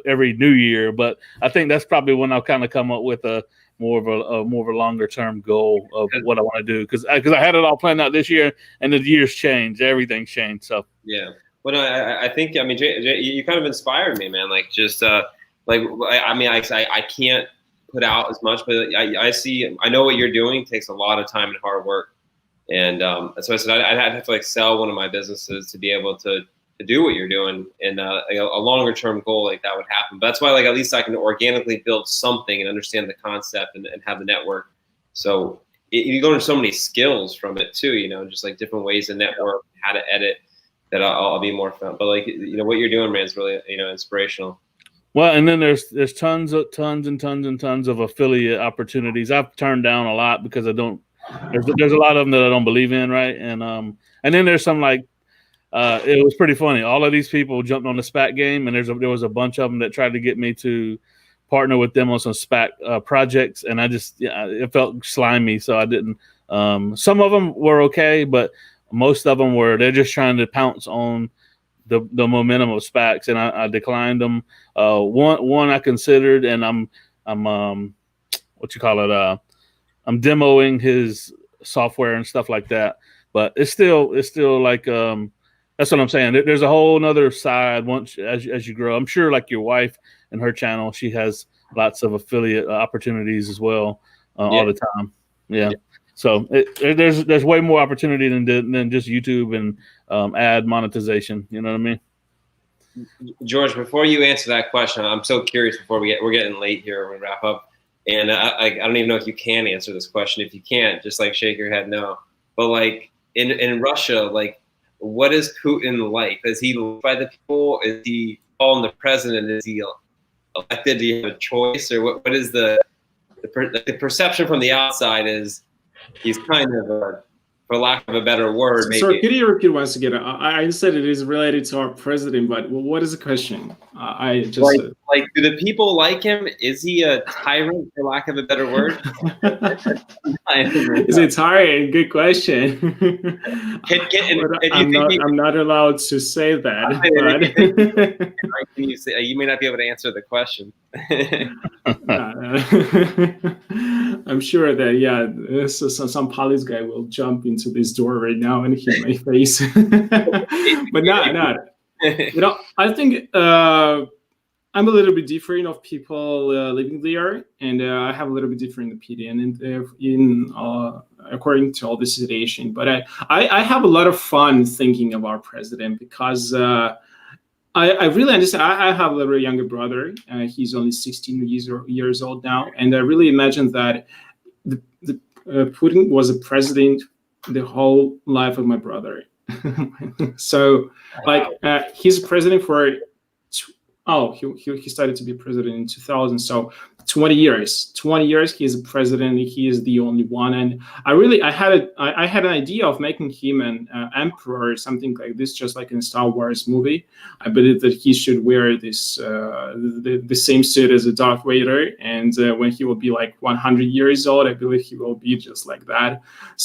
every new year, but I think that's probably when I'll kind of come up with a more of a longer term goal of what I want to do. Because I had it all planned out this year, and the year's changed, everything's changed. So yeah, well, I think, I mean, Jay, you kind of inspired me, man. Like just I can't put out as much, but I know what you're doing takes a lot of time and hard work. And so I said I'd have to sell one of my businesses to be able to do what you're doing, and a longer term goal like that would happen. But that's why at least I can organically build something and understand the concept and have the network. So you learn so many skills from it too, just different ways to network, how to edit, that I'll be more fun. But what you're doing, man, is really inspirational. Well, and then there's tons of affiliate opportunities. I've turned down a lot because I don't. There's a lot of them that I don't believe in, right? And then there's some it was pretty funny. All of these people jumped on the SPAC game, and there was a bunch of them that tried to get me to partner with them on some SPAC projects, and I just it felt slimy, so I didn't. Some of them were okay, but most of them they're just trying to pounce on the momentum of SPACs, and I declined them. One I considered, and I'm I'm demoing his software and stuff like that, but it's still that's what I'm saying. There's a whole nother side once as you grow. I'm sure your wife and her channel, she has lots of affiliate opportunities as well all the time. Yeah. So there's way more opportunity than just YouTube and ad monetization. You know what I mean? George, before you answer that question, I'm so curious. We're getting late here. We're gonna wrap up, and I don't even know if you can answer this question. If you can't, just shake your head no. But in Russia, what is Putin like? Is he loved by the people? Is he calling the president? Is he elected? Do you have a choice, or what is the perception from the outside? Is he's kind of for lack of a better word, maybe. Sorry, could you repeat once again? I said it is related to our president, but what is the question? I just do the people like him? Is he a tyrant, for lack of a better word? Is it tyrant? Good question. I'm not allowed to say that. Can you say, you may not be able to answer the question. I'm sure that some police guy will jump into this door right now and hit my face. But not. I think I'm a little bit different of people living there, and I have a little bit different opinion in according to all the situation. But I have a lot of fun thinking of our president because I really understand. I have a little younger brother. He's only 16 years old now, and I really imagine that Putin was a president the whole life of my brother. So, he's president for. He started to be president in 2000. So 20 years. 20 years he's a president. He is the only one. And I had an idea of making him an emperor or something like this, just like in Star Wars movie. I believe that he should wear this the same suit as a Darth Vader. And when he will be 100 years old, I believe he will be just like that,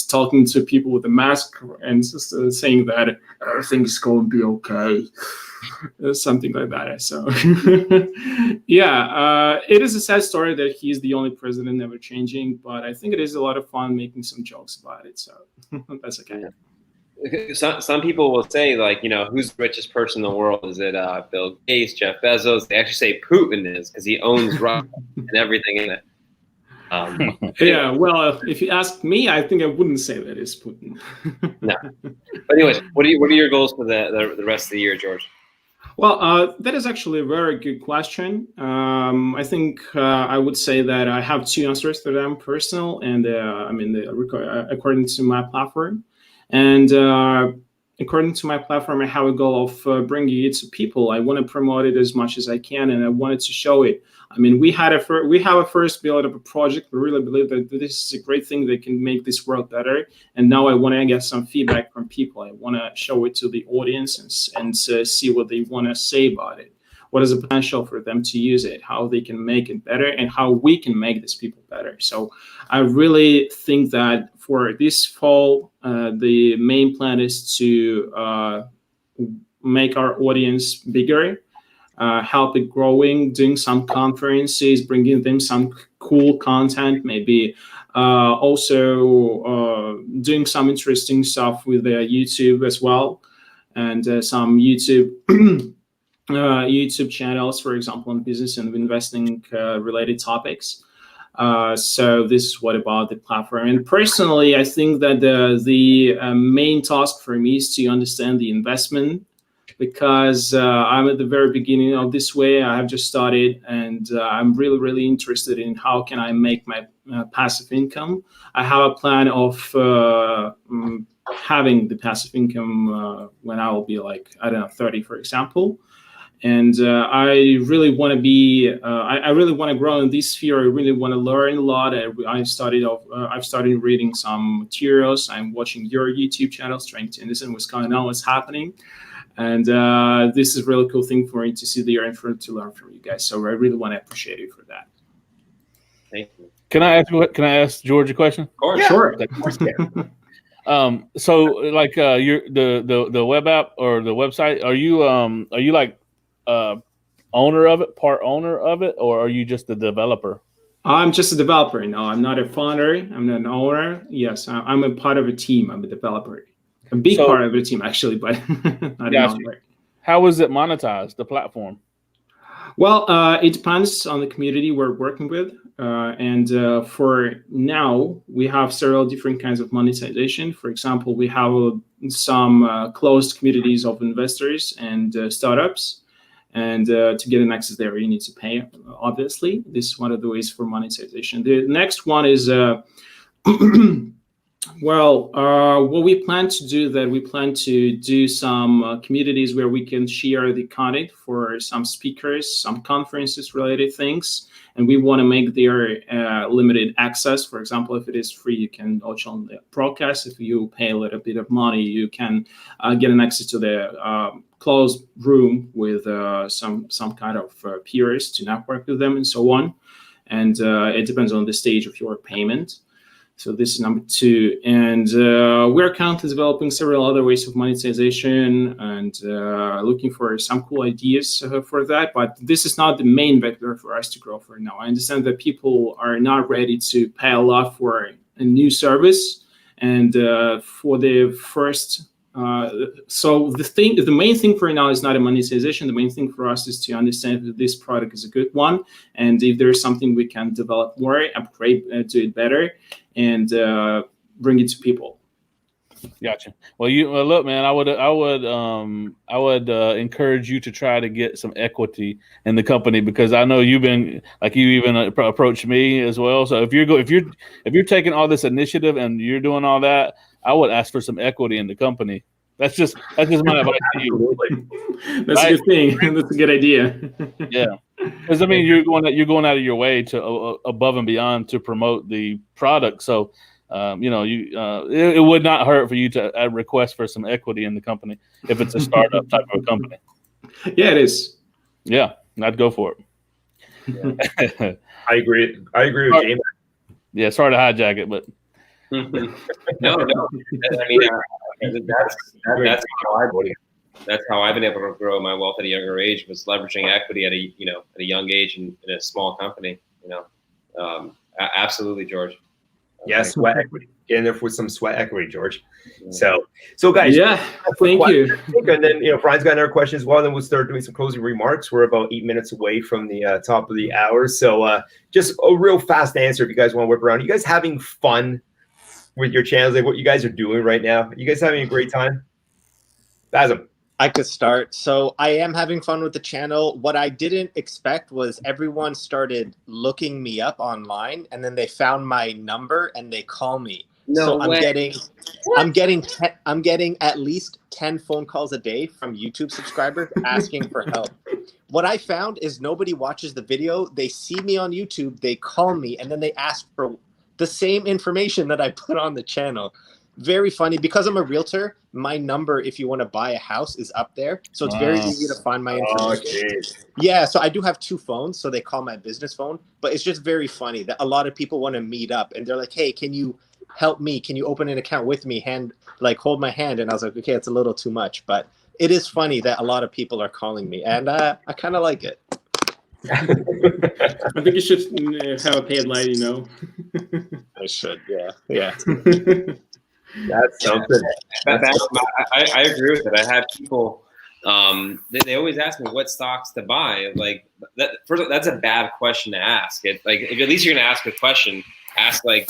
talking to people with a mask and just saying that everything's going to be okay. Something like that. So it is a sad story that he's the only president never changing, but I think it is a lot of fun making some jokes about it, so that's okay. Some people will say who's the richest person in the world? Is it Bill Gates, Jeff Bezos? They actually say Putin is, because he owns Russia and everything in it. Well, if you ask me, I think I wouldn't say that it's Putin. No. But anyways, what are your goals for the rest of the year, George? Well, that is actually a very good question. I think I would say that I have two answers to them: personal and according to my platform. And according to my platform, I have a goal of bringing it to people. I want to promote it as much as I can, and I wanted to show it. I mean, we have a first build up a project. We really believe that this is a great thing that can make this world better. And now I want to get some feedback from people. I want to show it to the audience and see what they want to say about it. What is the potential for them to use it? How they can make it better, and how we can make these people better. So I really think that for this fall, the main plan is to make our audience bigger. Help it growing, doing some conferences, bringing them some cool content, maybe also doing some interesting stuff with YouTube as well, and some YouTube YouTube channels, for example, on business and investing related topics. So this is what about the platform. And personally, I think that the main task for me is to understand the investment, because I'm at the very beginning of this way. I have just started, and I'm really, really interested in how can I make my passive income. I have a plan of having the passive income when I will be like, I don't know, 30, for example. And I really want to be, I really want to grow in this sphere. I really want to learn a lot. I've started reading some materials. I'm watching your YouTube channels, trying to understand what's going on, what's happening. And this is a really cool thing for me to see there and to learn from you guys. So I really want to appreciate you for that. Thank you. Can I ask George a question? Of course. Yeah. Sure. So like the web app or the website, are you like owner of it, part owner of it, or are you just the developer? I'm just a developer. No, I'm not a founder. I'm not an owner. Yes, I'm a part of a team. I'm a developer. A big part of the team, actually, but not an owner. How is it monetized, the platform? Well, it depends on the community we're working with. And for now, we have several different kinds of monetization. For example, we have some closed communities of investors and startups. And to get an access there, you need to pay, obviously. This is one of the ways for monetization. The next one is, what we plan to do, that we plan to do some communities where we can share the content for some speakers, some conferences related things. And we want to make their limited access. For example, if it is free, you can watch on the broadcast. If you pay a little bit of money, you can get an access to the closed room with some kind of peers to network with them and so on. And it depends on the stage of your payment. So this is number 2. And we're currently developing several other ways of monetization and looking for some cool ideas for that. But this is not the main vector for us to grow for now. I understand that people are not ready to pay a lot for a new service. And for the first, so the main thing for now is not a monetization. The main thing for us is to understand that this product is a good one. And if there's something we can develop more, upgrade, do it better, and bring it to people. Gotcha. Well, look, man. I would encourage you to try to get some equity in the company, because I know you even approached me as well. So if you're taking all this initiative and you're doing all that, I would ask for some equity in the company. That's just my advice to you. That's a good thing. That's a good idea. Yeah. Because I mean, you're going out of your way to above and beyond to promote the product. So, it would not hurt for you to request for some equity in the company if it's a startup type of a company. Yeah, it is. Yeah, I'd go for it. Yeah. I agree with JMac. Yeah, sorry to hijack it, but no. I mean, that's how I've been able to grow my wealth at a younger age, was leveraging equity at a young age in a small company. Absolutely, George. Yeah, sweat equity. Get in there with some sweat equity, George. So guys. Yeah, thank you. And then Brian's got another question as well. Then we'll start doing some closing remarks. We're about 8 minutes away from the top of the hour. So just a real fast answer if you guys want to whip around. Are you guys having fun with your channels? Like what you guys are doing right now? Are you guys having a great time? Bassem. I could start. So I am having fun with the channel. What I didn't expect was everyone started looking me up online, and then they found my number and they call me. No So way. I'm getting at least 10 phone calls a day from YouTube subscribers asking for help. What I found is nobody watches the video. They see me on YouTube, they call me, and then they ask for the same information that I put on the channel. Very funny. Because I'm a realtor, my number, if you want to buy a house, is up there. So it's very easy to find my information. Yeah, so I do have 2 phones, so they call my business phone. But it's just very funny that a lot of people want to meet up, and they're like, hey, can you help me? Can you open an account with me? Hold my hand. And I was like, okay, it's a little too much. But it is funny that a lot of people are calling me, and I kind of like it. I think you should have a paid line, you know. I should, yeah. That's something. I agree with it. I have people. They always ask me what stocks to buy. Like that. First, that's a bad question to ask. If at least you're gonna ask a question, ask like,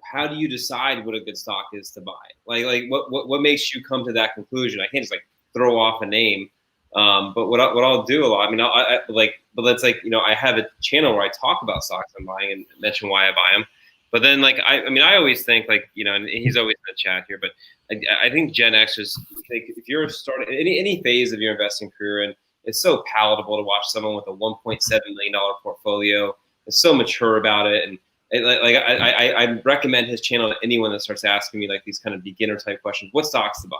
how do you decide what a good stock is to buy? Like what makes you come to that conclusion? I can't just like throw off a name. But what I'll do a lot. I mean, but that's like, you know, I have a channel where I talk about stocks I'm buying and mention why I buy them. But then, like, I always think, like, you know, and he's always in the chat here, but I think Gen X is, like, if you're starting any phase of your investing career, and it's so palatable to watch someone with a $1.7 million portfolio, is so mature about it, and I recommend his channel to anyone that starts asking me like these kind of beginner type questions. What stocks to buy?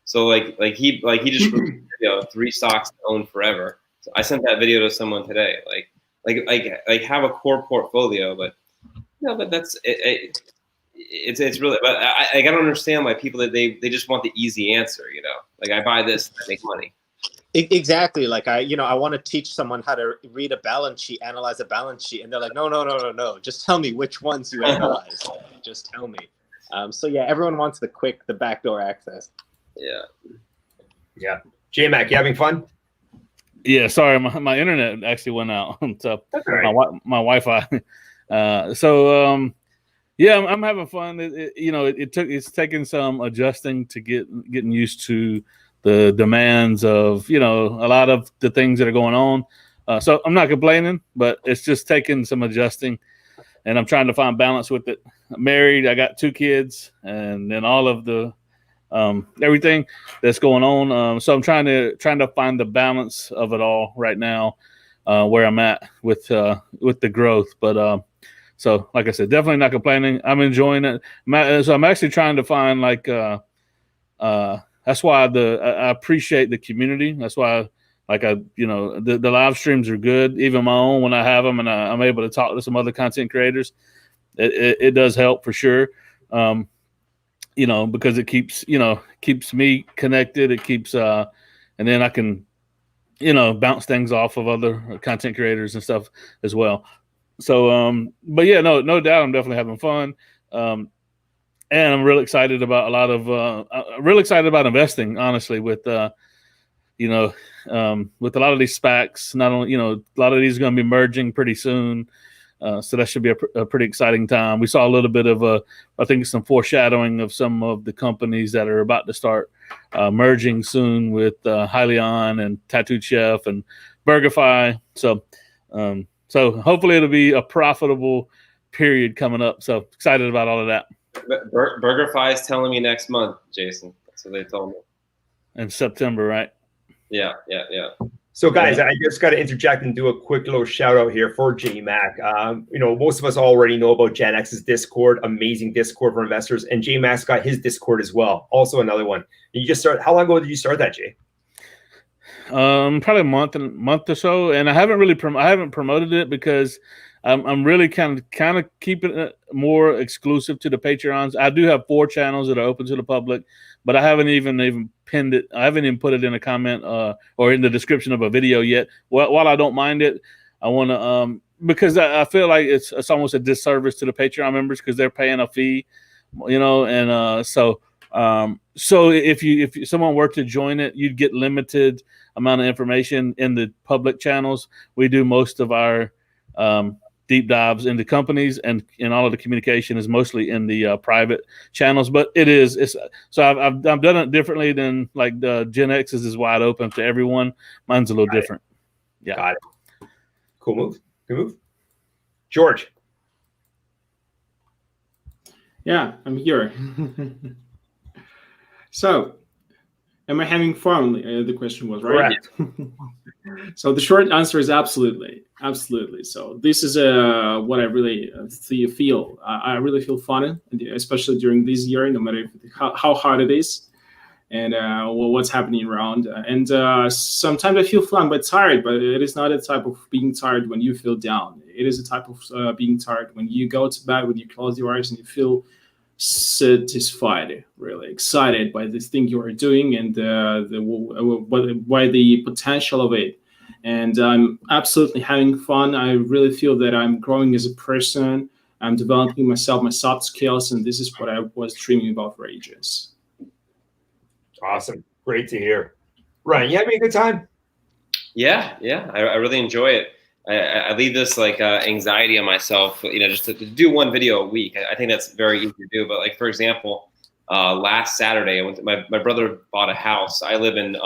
So like he just released, you know, 3 stocks to own forever. So I sent that video to someone today. Like have a core portfolio, but. No, but that's it. It's really. But I don't understand why people that they just want the easy answer. You know, like I buy this, I make money. Exactly. Like I want to teach someone how to read a balance sheet, analyze a balance sheet, and they're like, no. Just tell me which ones you analyze. Just tell me. So yeah, everyone wants the backdoor access. Yeah. JMac, you having fun? Yeah. Sorry, my internet actually went out. So my Wi-Fi. Yeah, I'm having fun. It's taken some adjusting to getting used to the demands of, you know, a lot of the things that are going on. So I'm not complaining, but it's just taking some adjusting, and I'm trying to find balance with it. I'm married, I got 2 kids, and then all of the everything that's going on. So I'm trying to find the balance of it all right now, where I'm at with the growth, but. So, like I said, definitely not complaining. I'm enjoying it. So I'm actually trying to find that's why I appreciate the community. That's why, the live streams are good. Even my own, when I have them and I'm able to talk to some other content creators, it does help for sure. Because it keeps me connected. It keeps, and then I can, bounce things off of other content creators and stuff as well. So, but yeah, no doubt, I'm definitely having fun, and I'm really excited about really excited about investing. Honestly, with with a lot of these SPACs, not only a lot of these are going to be merging pretty soon, so that should be a pretty exciting time. We saw a little bit of I think some foreshadowing of some of the companies that are about to start merging soon with Hyliion and Tattooed Chef and BurgerFi. So hopefully it'll be a profitable period coming up. So excited about all of that. BurgerFi is telling me next month, Jason. That's what they told me. In September, right? Yeah. So guys, I just got to interject and do a quick little shout out here for JMac. Most of us already know about Gen X's Discord, amazing Discord for investors, and JMac's got his Discord as well. Also another one. You just started. How long ago did you start that, Jay? Probably a month or so, and I haven't promoted it because I'm really kind of keeping it more exclusive to the Patreons. I do have 4 channels that are open to the public, but I haven't even pinned it. I haven't even put it in a comment or in the description of a video yet. While I don't mind it, I want to because I feel like it's almost a disservice to the Patreon members because they're paying a fee, and so if someone were to join it, you'd get limited amount of information in the public channels. We do most of our deep dives into companies, and all of the communication is mostly in the private channels. But so I've done it differently than like the Gen X's is wide open to everyone. Mine's a little different. Yeah. Got it. Cool move. Good move. George. Yeah, I'm here. So, am I having fun? The question was, right? Correct. So the short answer is absolutely, absolutely. So this is what I really feel. I really feel fun, especially during this year, no matter how hard it is, and what's happening around. And sometimes I feel fun but tired, but it is not a type of being tired when you feel down. It is a type of being tired when you go to bed, when you close your eyes and you feel satisfied, really excited by this thing you are doing and by the potential of it. And I'm absolutely having fun. I really feel that I'm growing as a person. I'm developing myself, my soft skills, and this is what I was dreaming about for ages. Awesome. Great to hear. Ryan, you having a good time? Yeah. I really enjoy it. I leave this like anxiety on myself, just to do one video a week. I think that's very easy to do. But like, for example, last Saturday, my brother bought a house. I live in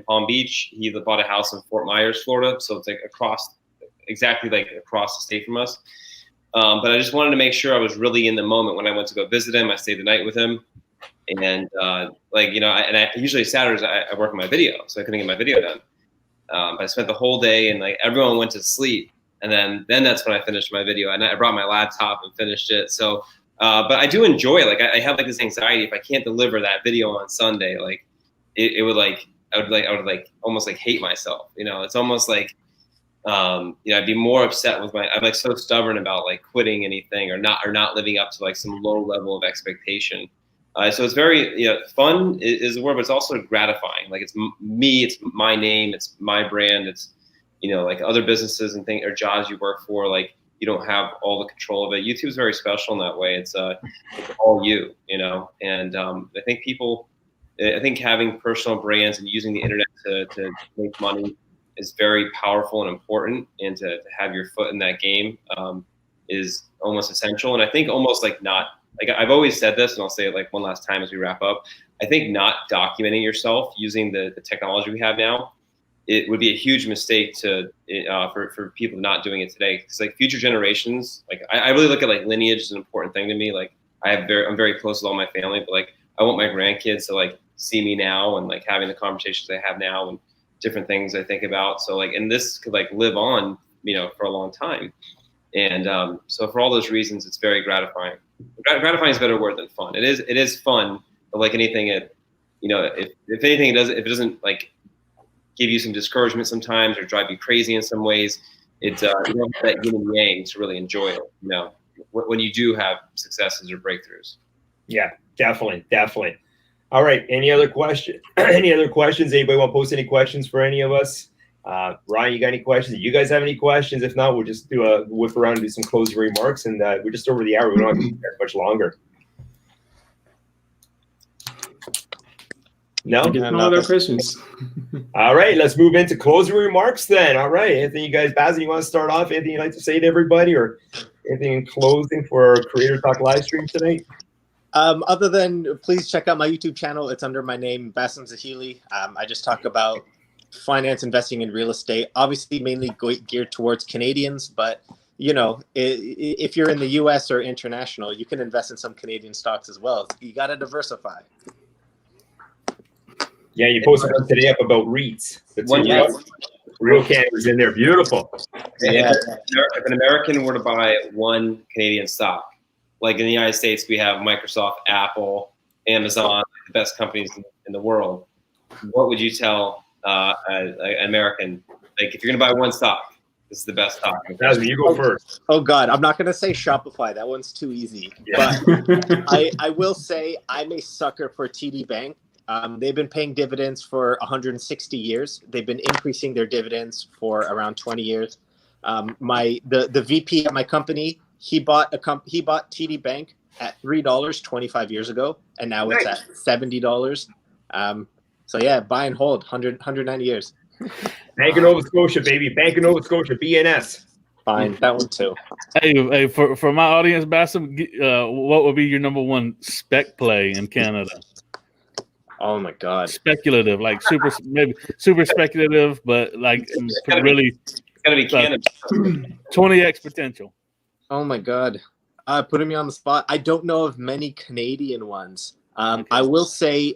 Palm Beach. He bought a house in Fort Myers, Florida. So it's like exactly across the state from us. But I just wanted to make sure I was really in the moment when I went to go visit him. I stayed the night with him. And I usually Saturdays I work on my video, so I couldn't get my video done. I spent the whole day and like everyone went to sleep, and then that's when I finished my video. And I brought my laptop and finished it. So, but I do enjoy it. Like I have like this anxiety if I can't deliver that video on Sunday, like it would like I would almost like hate myself. It's almost like I'd be more upset with I'm like so stubborn about like quitting anything or not living up to like some low level of expectation. So it's very, fun is the word, but it's also gratifying. Like it's me, it's my name, it's my brand. It's, like other businesses and things or jobs you work for, like you don't have all the control of it. YouTube is very special in that way. It's all you, and I think having personal brands and using the internet to make money is very powerful and important. And to have your foot in that game is almost essential. And I think almost like I've always said this, and I'll say it like one last time as we wrap up. I think not documenting yourself using the technology we have now, it would be a huge mistake for people not doing it today. Because like future generations, like I really look at like lineage as an important thing to me. Like I'm very close with all my family, but like I want my grandkids to like see me now and like having the conversations I have now and different things I think about. So like, and this could like live on, for a long time. And so for all those reasons, it's very gratifying. Gratifying is a better word than fun. It is fun, but like anything, if anything, if it doesn't like give you some discouragement sometimes or drive you crazy in some ways, you don't have that yin and yang to really enjoy it. When you do have successes or breakthroughs. Yeah, definitely. All right. Any other questions? Anybody want to post any questions for any of us? Ryan, you got any questions? Do you guys have any questions? If not, we'll just do a whip around and do some closing remarks. And we're just over the hour. We don't have to be there much longer. No? No other questions. All right. Let's move into closing remarks then. All right. Anything you guys, Bassem, you want to start off? Anything you'd like to say to everybody or anything in closing for our Creator Talk live stream tonight? Other than please check out my YouTube channel. It's under my name, Bassem Zahili. I just talk about finance, investing in real estate, obviously mainly geared towards Canadians, but if you're in the US or international, you can invest in some Canadian stocks as well. You got to diversify. Yeah, you posted one today up about REITs. Real Canada's in there. Beautiful. Yeah. If an American were to buy one Canadian stock, like in the United States, we have Microsoft, Apple, Amazon, the best companies in the world. What would you tell an American? Like, if you're going to buy one stock, this is the best stock. Bassem, you go first. Oh God, I'm not going to say Shopify. That one's too easy. Yeah. But I will say I'm a sucker for TD Bank. They've been paying dividends for 160 years. They've been increasing their dividends for around 20 years. The VP at my company, he bought TD Bank at $3 25 years ago, and now it's at $70. So yeah, buy and hold, 190 years. Bank of Nova Scotia, baby. Bank of Nova Scotia, BNS. Fine, that one too. Hey, for my audience, Bassem, what would be your number one spec play in Canada? Oh my God, speculative, like super speculative, but like it's gotta be Canada. 20x potential. Oh my God, Putting me on the spot. I don't know of many Canadian ones. Okay. I will say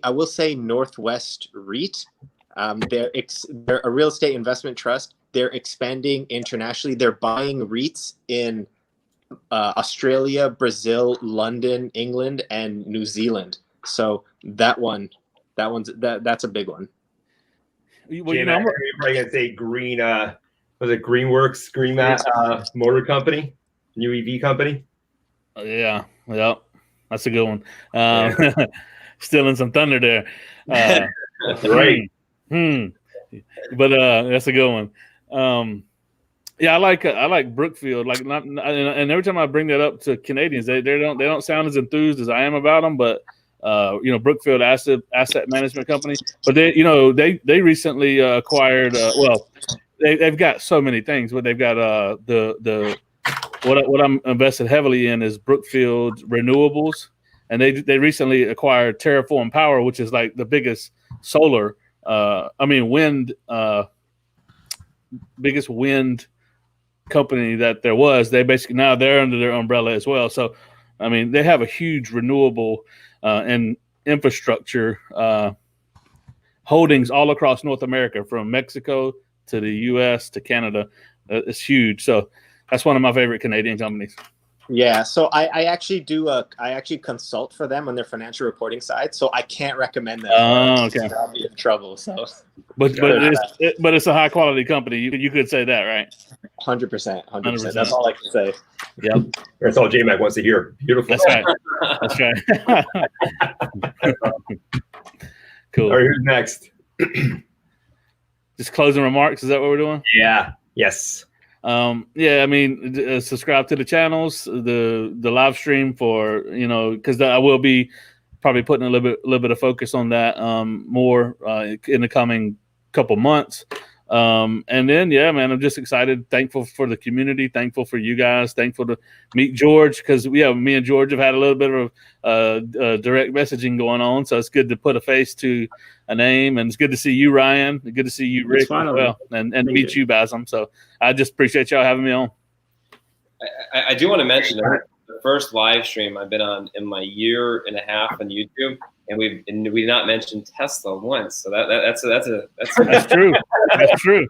Northwest REIT. They're a real estate investment trust. They're expanding internationally. They're buying REITs in Australia, Brazil, London, England, and New Zealand. So that's a big one. Well, JMac, you're probably gonna say Green. Was it Greenworks? GreenMat Motor Company, new EV company. Yeah, that's a good one. Stealing some thunder there. Right. But that's a good one. Yeah, I like Brookfield. Like, and every time I bring that up to Canadians, they don't sound as enthused as I am about them. But Brookfield asset management company. But they recently acquired. They've got so many things. But they've got what I'm invested heavily in is Brookfield Renewables, and they recently acquired Terraform Power, which is like the biggest biggest wind company that there was. They basically now they're under their umbrella as well. So, I mean, they have a huge renewable and infrastructure holdings all across North America, from Mexico to the U.S. to Canada. It's huge. So that's one of my favorite Canadian companies. Yeah, so I actually consult for them on their financial reporting side, so I can't recommend them. Oh, okay. I'll be in trouble. So, but it's a high quality company. You could say that, right? 100%. That's all I can say. Yep. That's all JMac wants to hear. Beautiful. That's right. That's right. Cool. All right, who's next? Just closing remarks. Is that what we're doing? Yeah. Yes. I mean, subscribe to the channels, the live stream for, because I will be probably putting a little bit of focus on that more in the coming couple months. And then, man, I'm just excited, thankful for the community, thankful for you guys, thankful to meet George, because me and George have had a little bit of direct messaging going on. So it's good to put a face to a name, and it's good to see you, Ryan. Good to see you, Rick, as well, and meet you, Bassem. So I just appreciate y'all having me on. I do want to mention that the first live stream I've been on in my year and a half on YouTube, and we did not mention Tesla once. So that's true. That's true.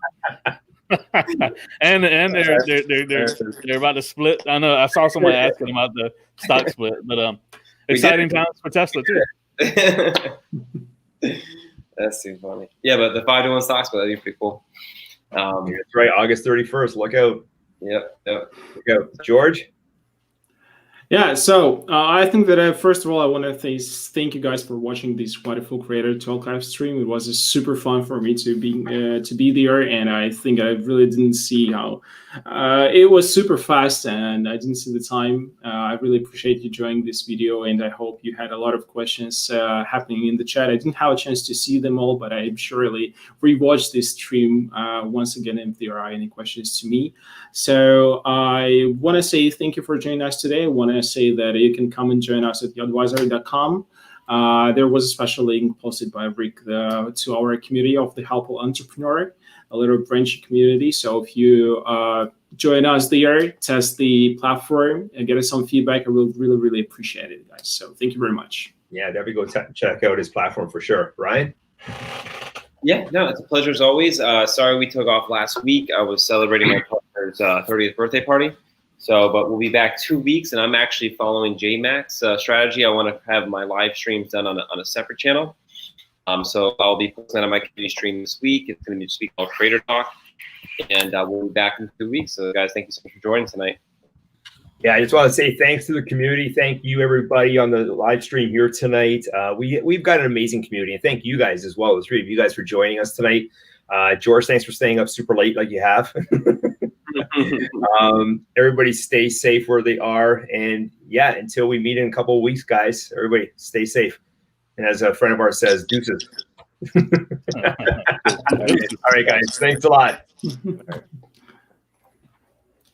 and they're about to split. I know I saw somebody asking about the stock split, but exciting times for Tesla too. That's too funny. Yeah, but the 5-to-1 stock split, that'd be pretty cool. That's right. August 31st. Look out. Yep. Look out. George? Yeah, so I think that first of all, I want to thank you guys for watching this wonderful Creator Talk live stream. It was super fun for me to be there, and I think I really didn't see how it was super fast, and I didn't see the time. I really appreciate you joining this video, and I hope you had a lot of questions happening in the chat. I didn't have a chance to see them all, but I surely rewatched this stream once again if there are any questions to me. So I want to say thank you for joining us today. I want to say that you can come and join us at theadvisory.com. There was a special link posted by Rick to our community of the Helpful Entrepreneur, a little branchy community. So if you join us there, test the platform, and get us some feedback, I will really, really appreciate it, guys. So thank you very much. Yeah, definitely go check out his platform for sure. Ryan? Yeah, no, it's a pleasure as always. Sorry we took off last week. I was celebrating my partner's 30th birthday party. But we'll be back 2 weeks, and I'm actually following JMac's strategy. I want to have my live streams done on a separate channel. So I'll be posting on my community stream this week. It's going to be just called Creator Talk, and we'll be back in 2 weeks. So, guys, thank you so much for joining tonight. Yeah, I just want to say thanks to the community. Thank you, everybody, on the live stream here tonight. We've got an amazing community, and thank you guys as well. The three of you guys for joining us tonight. George, thanks for staying up super late like you have. Everybody stay safe where they are, and yeah, until we meet in a couple of weeks, guys, everybody stay safe. And as a friend of ours says, deuces. All right, guys, thanks a lot.